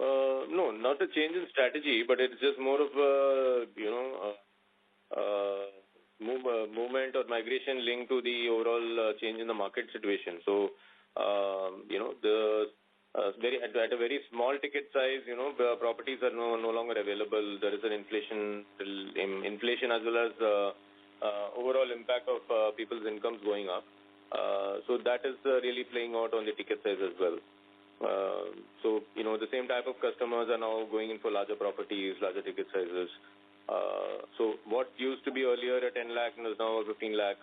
No, not a change in strategy, but it's just more of a, movement or migration linked to the overall change in the market situation. So, at a very small ticket size, the properties are no longer available. There is an inflation as well as overall impact of people's incomes going up. So that is really playing out on the ticket size as well. So, the same type of customers are now going in for larger properties, larger ticket sizes. So what used to be earlier at 10 lakh is now 15 lakh.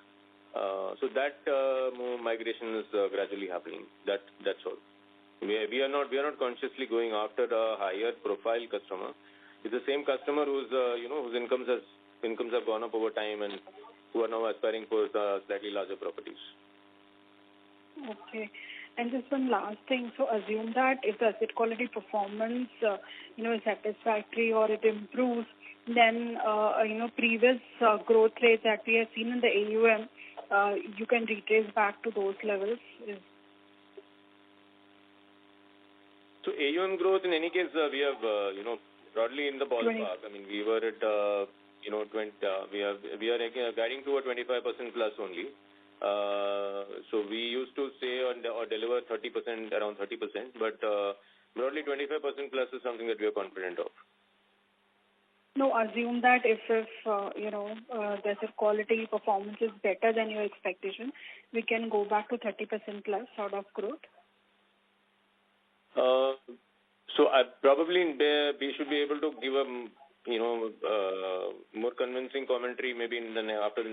So that migration is gradually happening. That's all. We are not consciously going after a higher profile customer. It's the same customer whose incomes have gone up over time and who are now aspiring for slightly larger properties. Okay. And just one last thing. So assume that if the asset quality performance, is satisfactory or it improves, then, previous growth rates that we have seen in the AUM, you can retrace back to those levels. So AUM growth, in any case, we have, broadly in the ballpark. I mean, we were at, 20, we are guiding to a 25% plus only. So we used to say or deliver 30%, around 30%, but Broadly, 25% plus is something that we are confident of. No, assume that if the asset quality performance is better than your expectation, we can go back to 30% plus sort of growth. So probably we should be able to give a more convincing commentary maybe after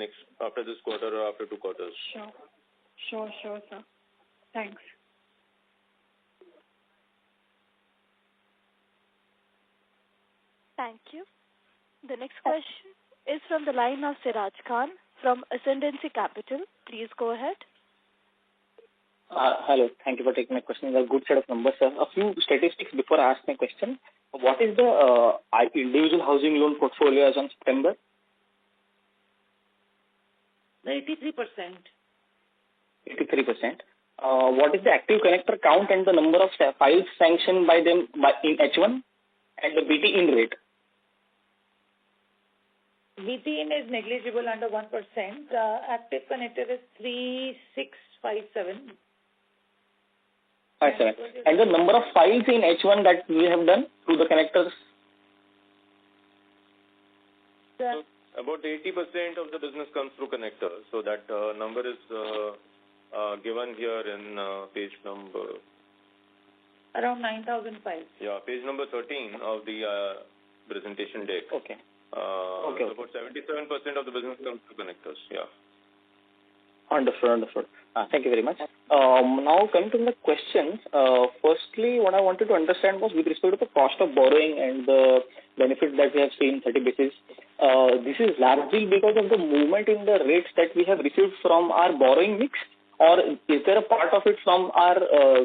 this quarter or after 2 quarters. Sure, sir. Thanks. Thank you. The next question is from the line of Siraj Khan from Ascendancy Capital. Please go ahead. Hello. Thank you for taking my question. A good set of numbers, sir. A few statistics before I ask my question. What is the individual housing loan portfolio as on September? 83%. 83%. What is the active connector count and the number of files sanctioned by them in H1 and the BT in rate? BT in is negligible under 1%. Active connector is 3657. 57. And the number of files in H1 that we have done through the connectors? So about 80% of the business comes through connectors. So that number is given here in page number... Around 9,000 files. Yeah, page number 13 of the presentation deck. Okay. So about 77% of the business comes through connectors. Yeah. Understood. Thank you very much. Now coming to the questions. Firstly, what I wanted to understand was with respect to the cost of borrowing and the benefit that we have seen 30 basis. This is largely because of the movement in the rates that we have received from our borrowing mix, or is there a part of it from our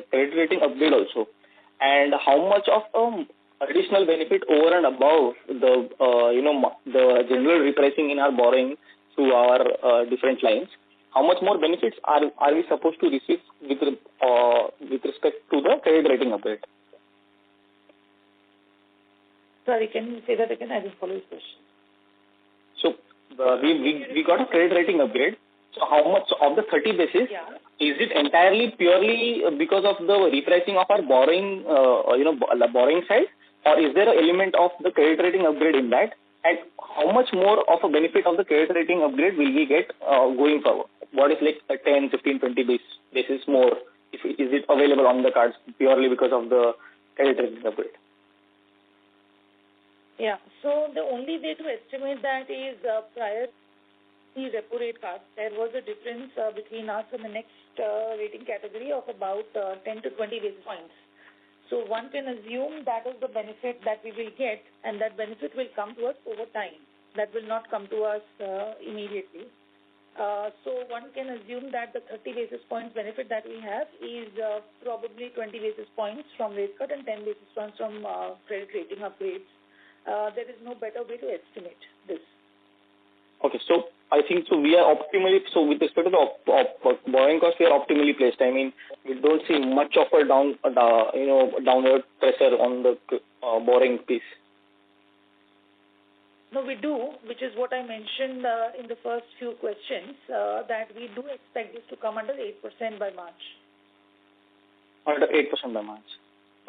credit rating upgrade also? And how much of additional benefit over and above the the general repricing in our borrowing through our different lines? How much more benefits are we supposed to receive with respect to the credit rating upgrade? Sorry, can you say that again? I didn't follow your question. So we got a credit rating upgrade. So how much of the 30 basis is it entirely purely because of the repricing of our borrowing, borrowing side, or is there an element of the credit rating upgrade in that? And how much more of a benefit of the credit rating upgrade will we get going forward? What is like a 10, 15, 20 basis more? Is it available on the cards purely because of the credit rating upgrade? Yeah. So the only way to estimate that is prior to the repo rate cut, there was a difference between us and the next rating category of about 10 to 20 basis points. So one can assume that is the benefit that we will get, and that benefit will come to us over time. That will not come to us immediately. So one can assume that the 30 basis points benefit that we have is probably 20 basis points from rate cut and 10 basis points from credit rating upgrades. There is no better way to estimate this. Okay, so I think we are optimally, so with respect to the borrowing cost, we are optimally placed. I mean, we don't see much of a downward pressure on the borrowing piece. No, we do, which is what I mentioned in the first few questions, that we do expect this to come under 8% by March. Under 8% by March.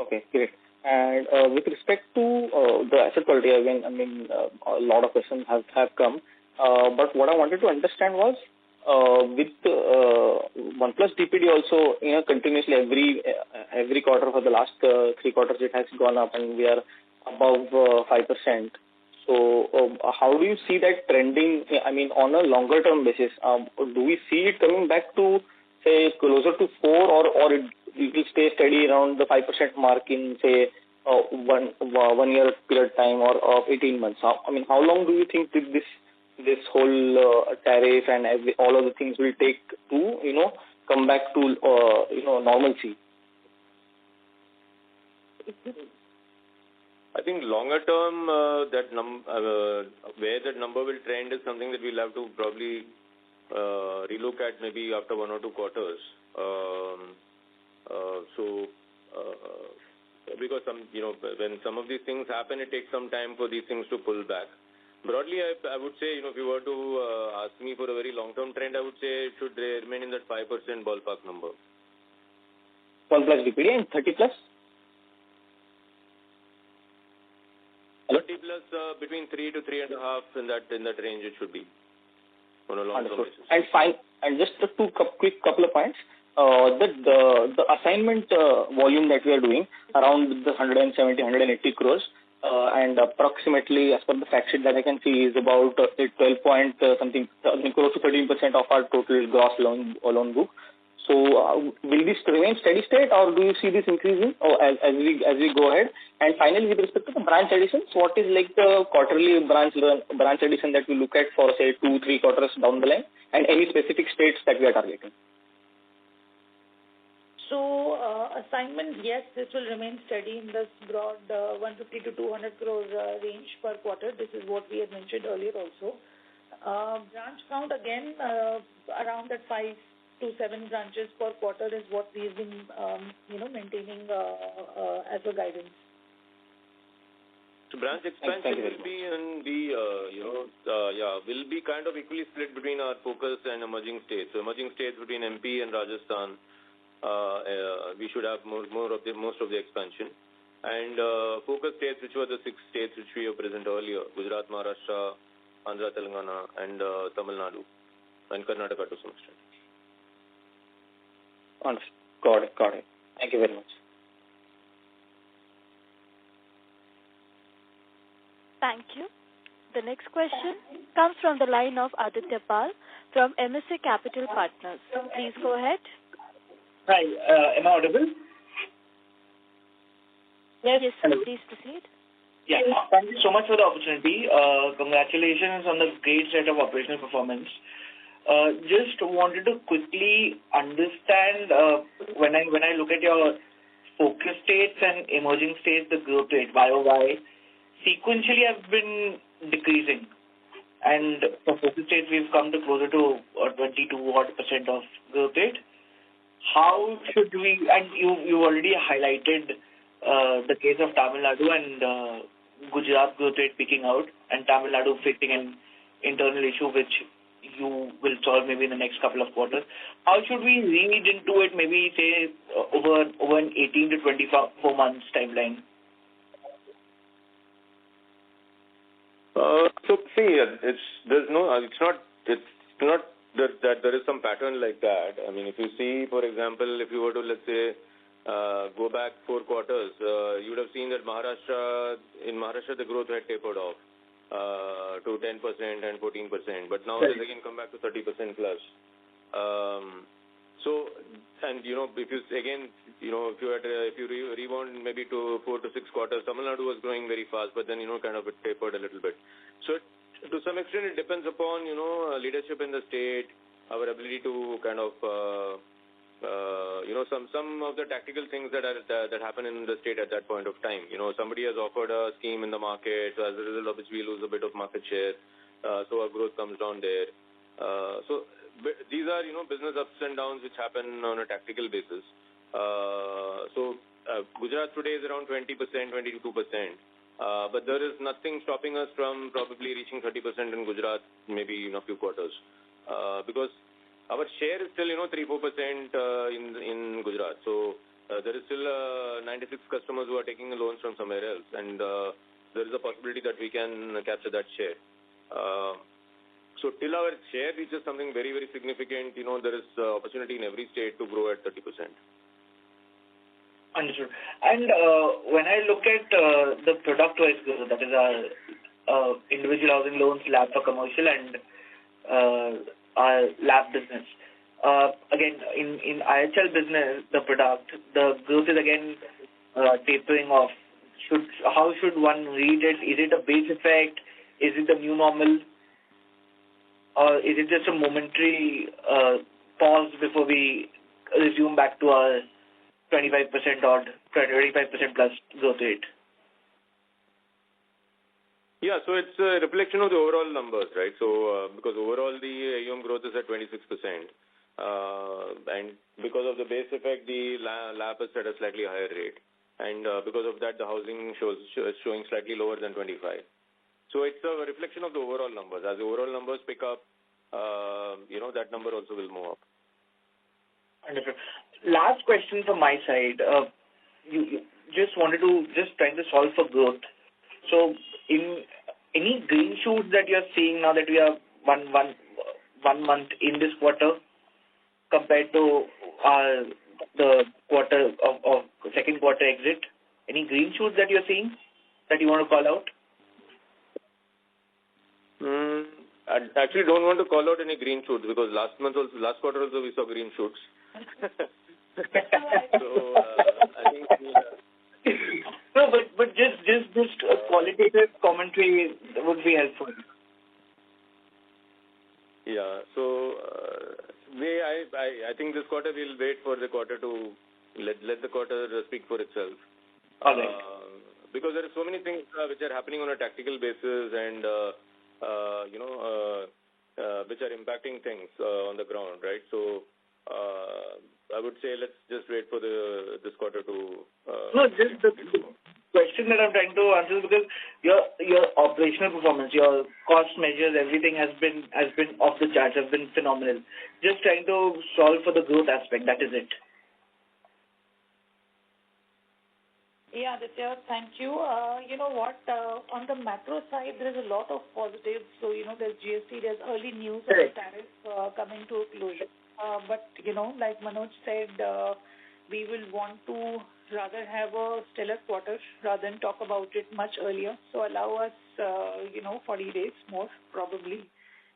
Okay, great. And with respect to the asset quality, again, a lot of questions have come. But what I wanted to understand was with 1+ DPD also, continuously every quarter for the last 3 quarters it has gone up, and we are above 5%. So how do you see that trending? On a longer term basis, do we see it coming back to say closer to 4, or it will stay steady around the 5% mark in say 1 year period time or 18 months? How long do you think this whole tariff and all of the things will take to come back to normalcy? I think longer term where that number will trend is something that we'll have to probably relook at maybe after 1 or 2 quarters. Because when some of these things happen, it takes some time for these things to pull back. Broadly, I would say, if you were to ask me for a very long-term trend, I would say it should remain in that 5% ballpark number. 1+ DPD and 30+? plus between 3 to 3.5 in that range it should be on a long-term basis. And just a quick couple of points. The assignment volume that we are doing around the 170, 180 crores, and approximately, as per the fact sheet that I can see, is about 12 point something close to 13% of our total gross loan book. So will this remain steady state, or do you see this increasing as we go ahead? And finally, with respect to the branch additions, what is like the quarterly branch addition that we look at for, say, 2-3 quarters down the line, and any specific states that we are targeting? So assignment, yes, this will remain steady in this broad 150 to 200 crores range per quarter. This is what we had mentioned earlier also. Branch count, again, around that 5 to 7 branches per quarter is what we've been, maintaining as a guidance. So branch expansion will be in will be kind of equally split between our focus and emerging states. So emerging states between MP and Rajasthan, we should have most of the expansion. And focus states, which were the 6 states which we were present earlier, Gujarat, Maharashtra, Andhra, Telangana, and Tamil Nadu, and Karnataka to some extent. Got it. Thank you very much. Thank you. The next question comes from the line of Aditya Pal from MSA Capital Partners. Please go ahead. Hi, am I audible? Yes, hello. Please proceed. Yeah, thank you so much for the opportunity. Congratulations on the great set of operational performance. Just wanted to quickly understand when I look at your focus states and emerging states, the growth rate YOY sequentially have been decreasing, and for focus states we've come to closer to 22% of growth rate. How should we? And you already highlighted the case of Tamil Nadu and Gujarat growth rate peaking out, and Tamil Nadu facing an internal issue which you will solve maybe in the next couple of quarters. How should we read into it, maybe say over an 18 to 24 months timeline? So see, it's not that there is some pattern like that. I mean, if you see, for example, if you were to, let's say, go back 4 quarters, you would have seen that in Maharashtra the growth had tapered off to 10% and 14%, but now it's again come back to 30% plus. So, and if you rewound maybe to 4 to 6 quarters, Tamil Nadu was growing very fast, but then kind of it tapered a little bit. So to some extent it depends upon leadership in the state, our ability to kind of some of the tactical things that happen in the state at that point of time. Somebody has offered a scheme in the market, so as a result of which we lose a bit of market share, so our growth comes down there. So these are business ups and downs which happen on a tactical basis. So Gujarat today is around 20%, 22%, but there is nothing stopping us from probably reaching 30% in Gujarat maybe in a few quarters, because our share is still 3-4% in Gujarat. So there is still 96 customers who are taking loans from somewhere else, and there is a possibility that we can capture that share. So till our share reaches something very, very significant, there is opportunity in every state to grow at 30%. Understood. And when I look at the product-wise growth, that is our individual housing loans, LAP for commercial, and our LAP business. Again, in IHL business, the growth is again tapering off. How should one read it? Is it a base effect? Is it the new normal? Or is it just a momentary pause before we resume back to our 25% or 25% plus growth rate? Yeah, so it's a reflection of the overall numbers, right? So because overall the AUM growth is at 26%, and because of the base effect, the LAP is at a slightly higher rate, and because of that, the housing is showing slightly lower than 25. So it's a reflection of the overall numbers. As the overall numbers pick up, that number also will move up. Understood. Last question from my side. You just wanted to trying to solve for growth. So in any green shoots that you're seeing now that we are one month in this quarter compared to the quarter of second quarter exit? Any green shoots that you're seeing that you want to call out? I actually don't want to call out any green shoots because last quarter also we saw green shoots. So I think. No, but just a qualitative commentary would be helpful. Yeah. So I think this quarter we'll wait for the quarter to let the quarter speak for itself. All right. Because there are so many things which are happening on a tactical basis and which are impacting things on the ground, right? So I would say let's just wait for this quarter to. No, just the question that I'm trying to answer is because your operational performance, your cost measures, everything has been off the charts, has been phenomenal. Just trying to solve for the growth aspect. That is it. Yeah, Aditya, thank you. You know what, on the macro side, there is a lot of positives. So, there's GST, there's early news of the tariff coming to a closure. But, like Manoj said, we will want to rather have a stellar quarter rather than talk about it much earlier. So allow us, 40 days more probably,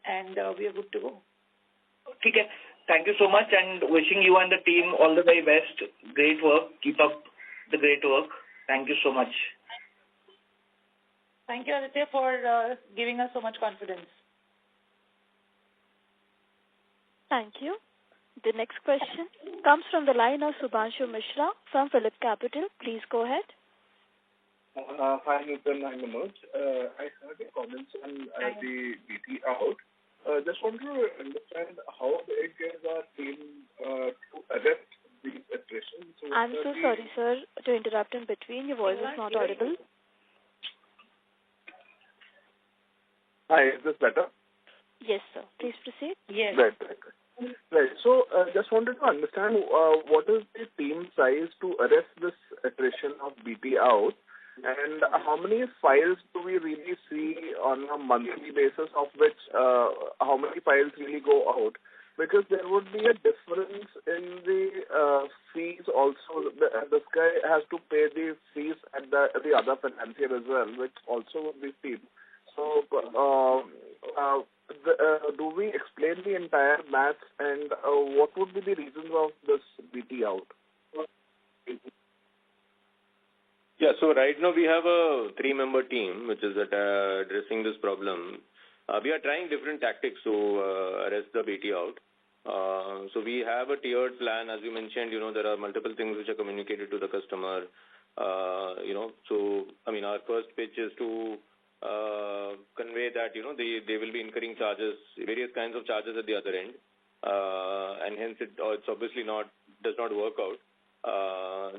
and we are good to go. Okay. Thank you so much and wishing you and the team all the very best. Great work. Keep up the great work. Thank you so much. Thank you, Aditya, for giving us so much confidence. Thank you. The next question comes from the line of Subhanshu Mishra from Phillip Capital. Please go ahead. Hi, Nutan and Manoj. I heard your comments on the BT out. Just wanted to understand how big is our team to arrest the attrition. So I'm so sorry, sir, to interrupt in between. Your voice is not audible. Hi, is this better? Yes, sir. Please proceed. Yes. Right. So, just wanted to understand what is the team size to arrest this attrition of BT out, and how many files do we really see on a monthly basis, of which how many files really go out? Because there would be a difference in the fees also. This guy has to pay the fees at the other financier as well, which also would be steep. So, do we explain the entire maths, and what would be the reasons of this BT out? Yeah, so right now we have a 3-member team which is addressing this problem. We are trying different tactics to arrest the BT out. So we have a tiered plan. As you mentioned, there are multiple things which are communicated to the customer. So, our first pitch is to convey that, they will be incurring charges, various kinds of charges at the other end. And hence it's obviously does not work out.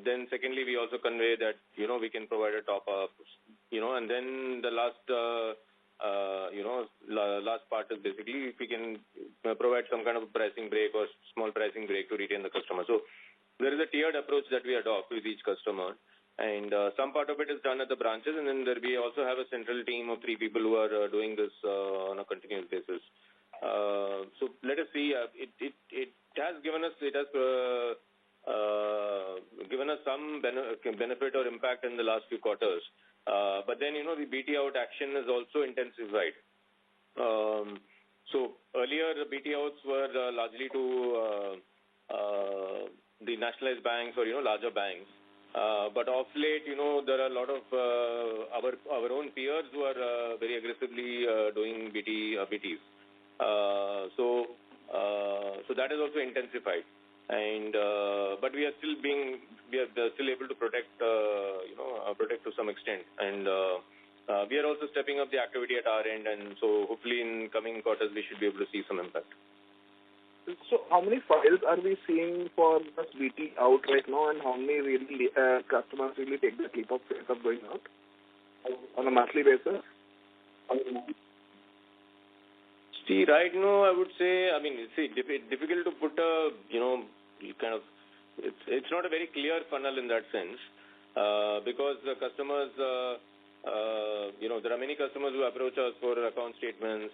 Then secondly, we also convey that, we can provide a top up, and then the last part is basically if we can provide some kind of a pricing break or small pricing break to retain the customer. So there is a tiered approach that we adopt with each customer. And some part of it is done at the branches, and then we also have a central team of 3 people who are doing this on a continuous basis. So let us see. It has given us some benefit or impact in the last few quarters. But then the BT out action is also intensified. So earlier the BT outs were largely to the nationalized banks or larger banks. But of late, there are a lot of our own peers who are very aggressively doing BTs. So that is also intensified. And but we are still able to protect to some extent. And we are also stepping up the activity at our end. And so hopefully in coming quarters we should be able to see some impact. So how many files are we seeing for this BT out right now, and how many really customers really take the leap of faith of going out on a monthly basis? See, right now I would say, it's difficult to put a, it's not a very clear funnel in that sense, because the customers, there are many customers who approach us for account statements.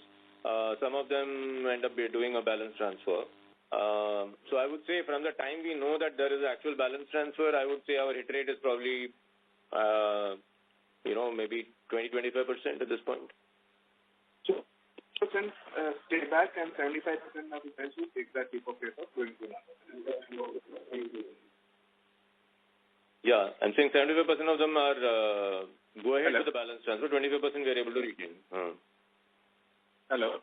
Some of them end up doing a balance transfer. So I would say from the time we know that there is actual balance transfer, I would say our hit rate is probably, maybe 20-25% at this point. So since stay back and 75% of the guys will take that type of paper going to Yeah, I'm saying 75% of them are go ahead with the balance transfer, 25% we are able to retain. Hello?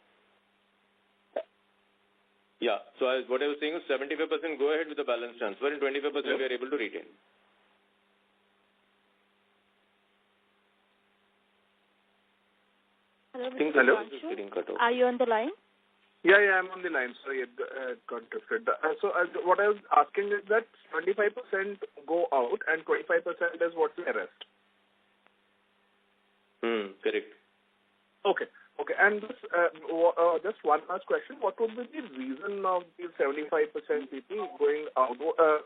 Yeah, so what I was saying is 75% go ahead with the balance transfer and 25% we are able to retain. Hello, Mr. Hello? Sudhanshu? Are you on the line? Yeah, I'm on the line. Sorry, it got drifted. So what I was asking is that 25% go out and 25% is what we arrest. Correct. Okay. And this, just one last question. What would be the reason of the 75% people going out?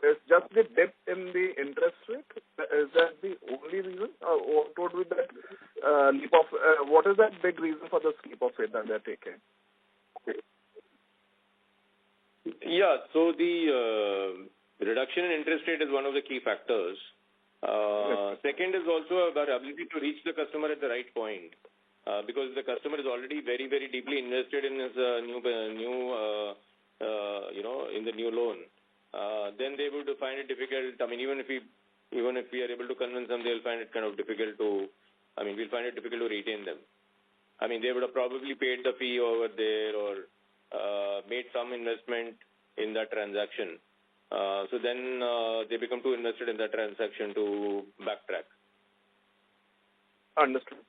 Is just the dip in the interest rate? Is that the only reason? What would be that leap of, what is that big reason for the leap of faith that they're taking? Yeah, so the reduction in interest rate is one of the key factors. Second is also our ability to reach the customer at the right point. Because the customer is already very, very deeply invested in his in the new loan, then they would find it difficult. I mean, even if we are able to convince them, they'll find it kind of difficult to. I mean, we'll find it difficult to retain them. I mean, they would have probably paid the fee over there or made some investment in that transaction. So then they become too invested in that transaction to backtrack. Understood.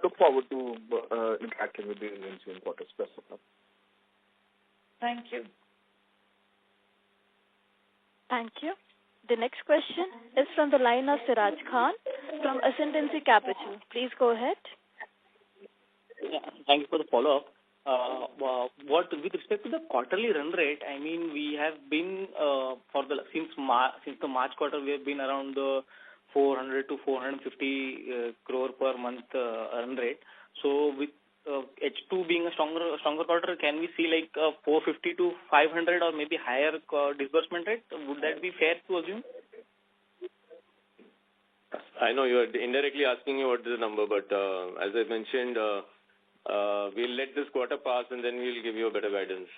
Look forward to interacting with the agency in quarters. Best of luck. Thank you. Thank you. The next question is from the line of Siraj Khan from Ascendancy Capital. Please go ahead. Yeah, thank you for the follow-up. With respect to the quarterly run rate, I mean, we have been since the March quarter, we have been around the 400 to 450 crore per month run rate. So with H2 being a stronger quarter, can we see like 450 to 500 or maybe higher disbursement rate? Would that be fair to assume? I know you are indirectly asking me what is the number, but as I mentioned, we'll let this quarter pass and then we'll give you a better guidance.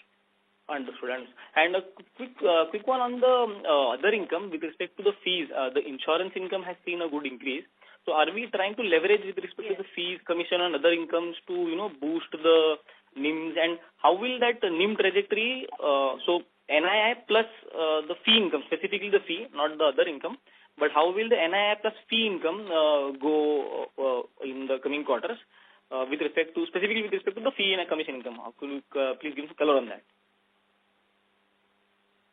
Understood. And a quick one on the other income with respect to the fees. The insurance income has seen a good increase. So are we trying to leverage with respect to the fees, commission and other incomes to, boost the NIMs, and how will that NIM trajectory, so NII plus the fee income, specifically the fee, not the other income, but how will the NII plus fee income go in the coming quarters specifically with respect to the fee and commission income? Could you please give some color on that?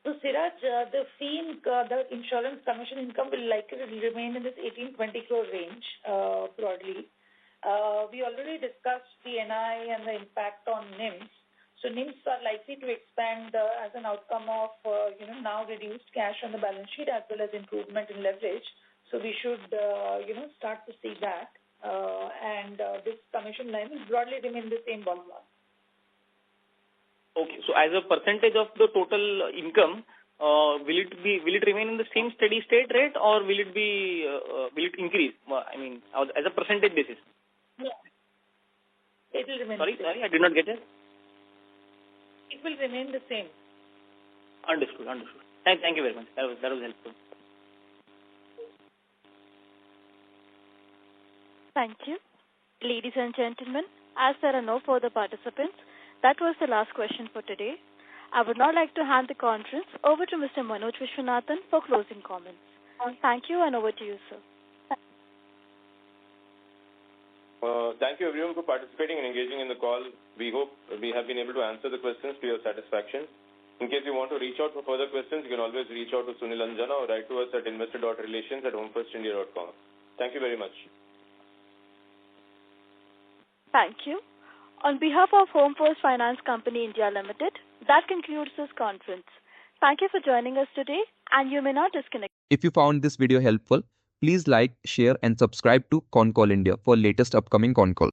So, Siraj, the the insurance commission income will likely remain in this 18-20 crore range broadly. We already discussed the NI and the impact on NIMs. So, NIMs are likely to expand as an outcome of, now reduced cash on the balance sheet as well as improvement in leverage. So, we should, start to see that. And this commission line will broadly remain the same ballpark. Okay, so as a percentage of the total income, will it remain in the same steady state rate, or will it increase? I mean, as a percentage basis. Yeah, it will remain. Sorry, I did not get it. It will remain the same. Understood. Thank you very much. That was helpful. Thank you, ladies and gentlemen. As there are no further participants, that was the last question for today. I would now like to hand the conference over to Mr. Manoj Viswanathan for closing comments. Thank you, and over to you, sir. Thank you everyone for participating and engaging in the call. We hope we have been able to answer the questions to your satisfaction. In case you want to reach out for further questions, you can always reach out to Sunil Anjana or write to us at investor.relations@homefirstindia.com. Thank you very much. Thank you. On behalf of Home First Finance Company India Limited, that concludes this conference. Thank you for joining us today, and you may now disconnect. If you found this video helpful, Please like, share and subscribe to Concall India for latest upcoming Concall.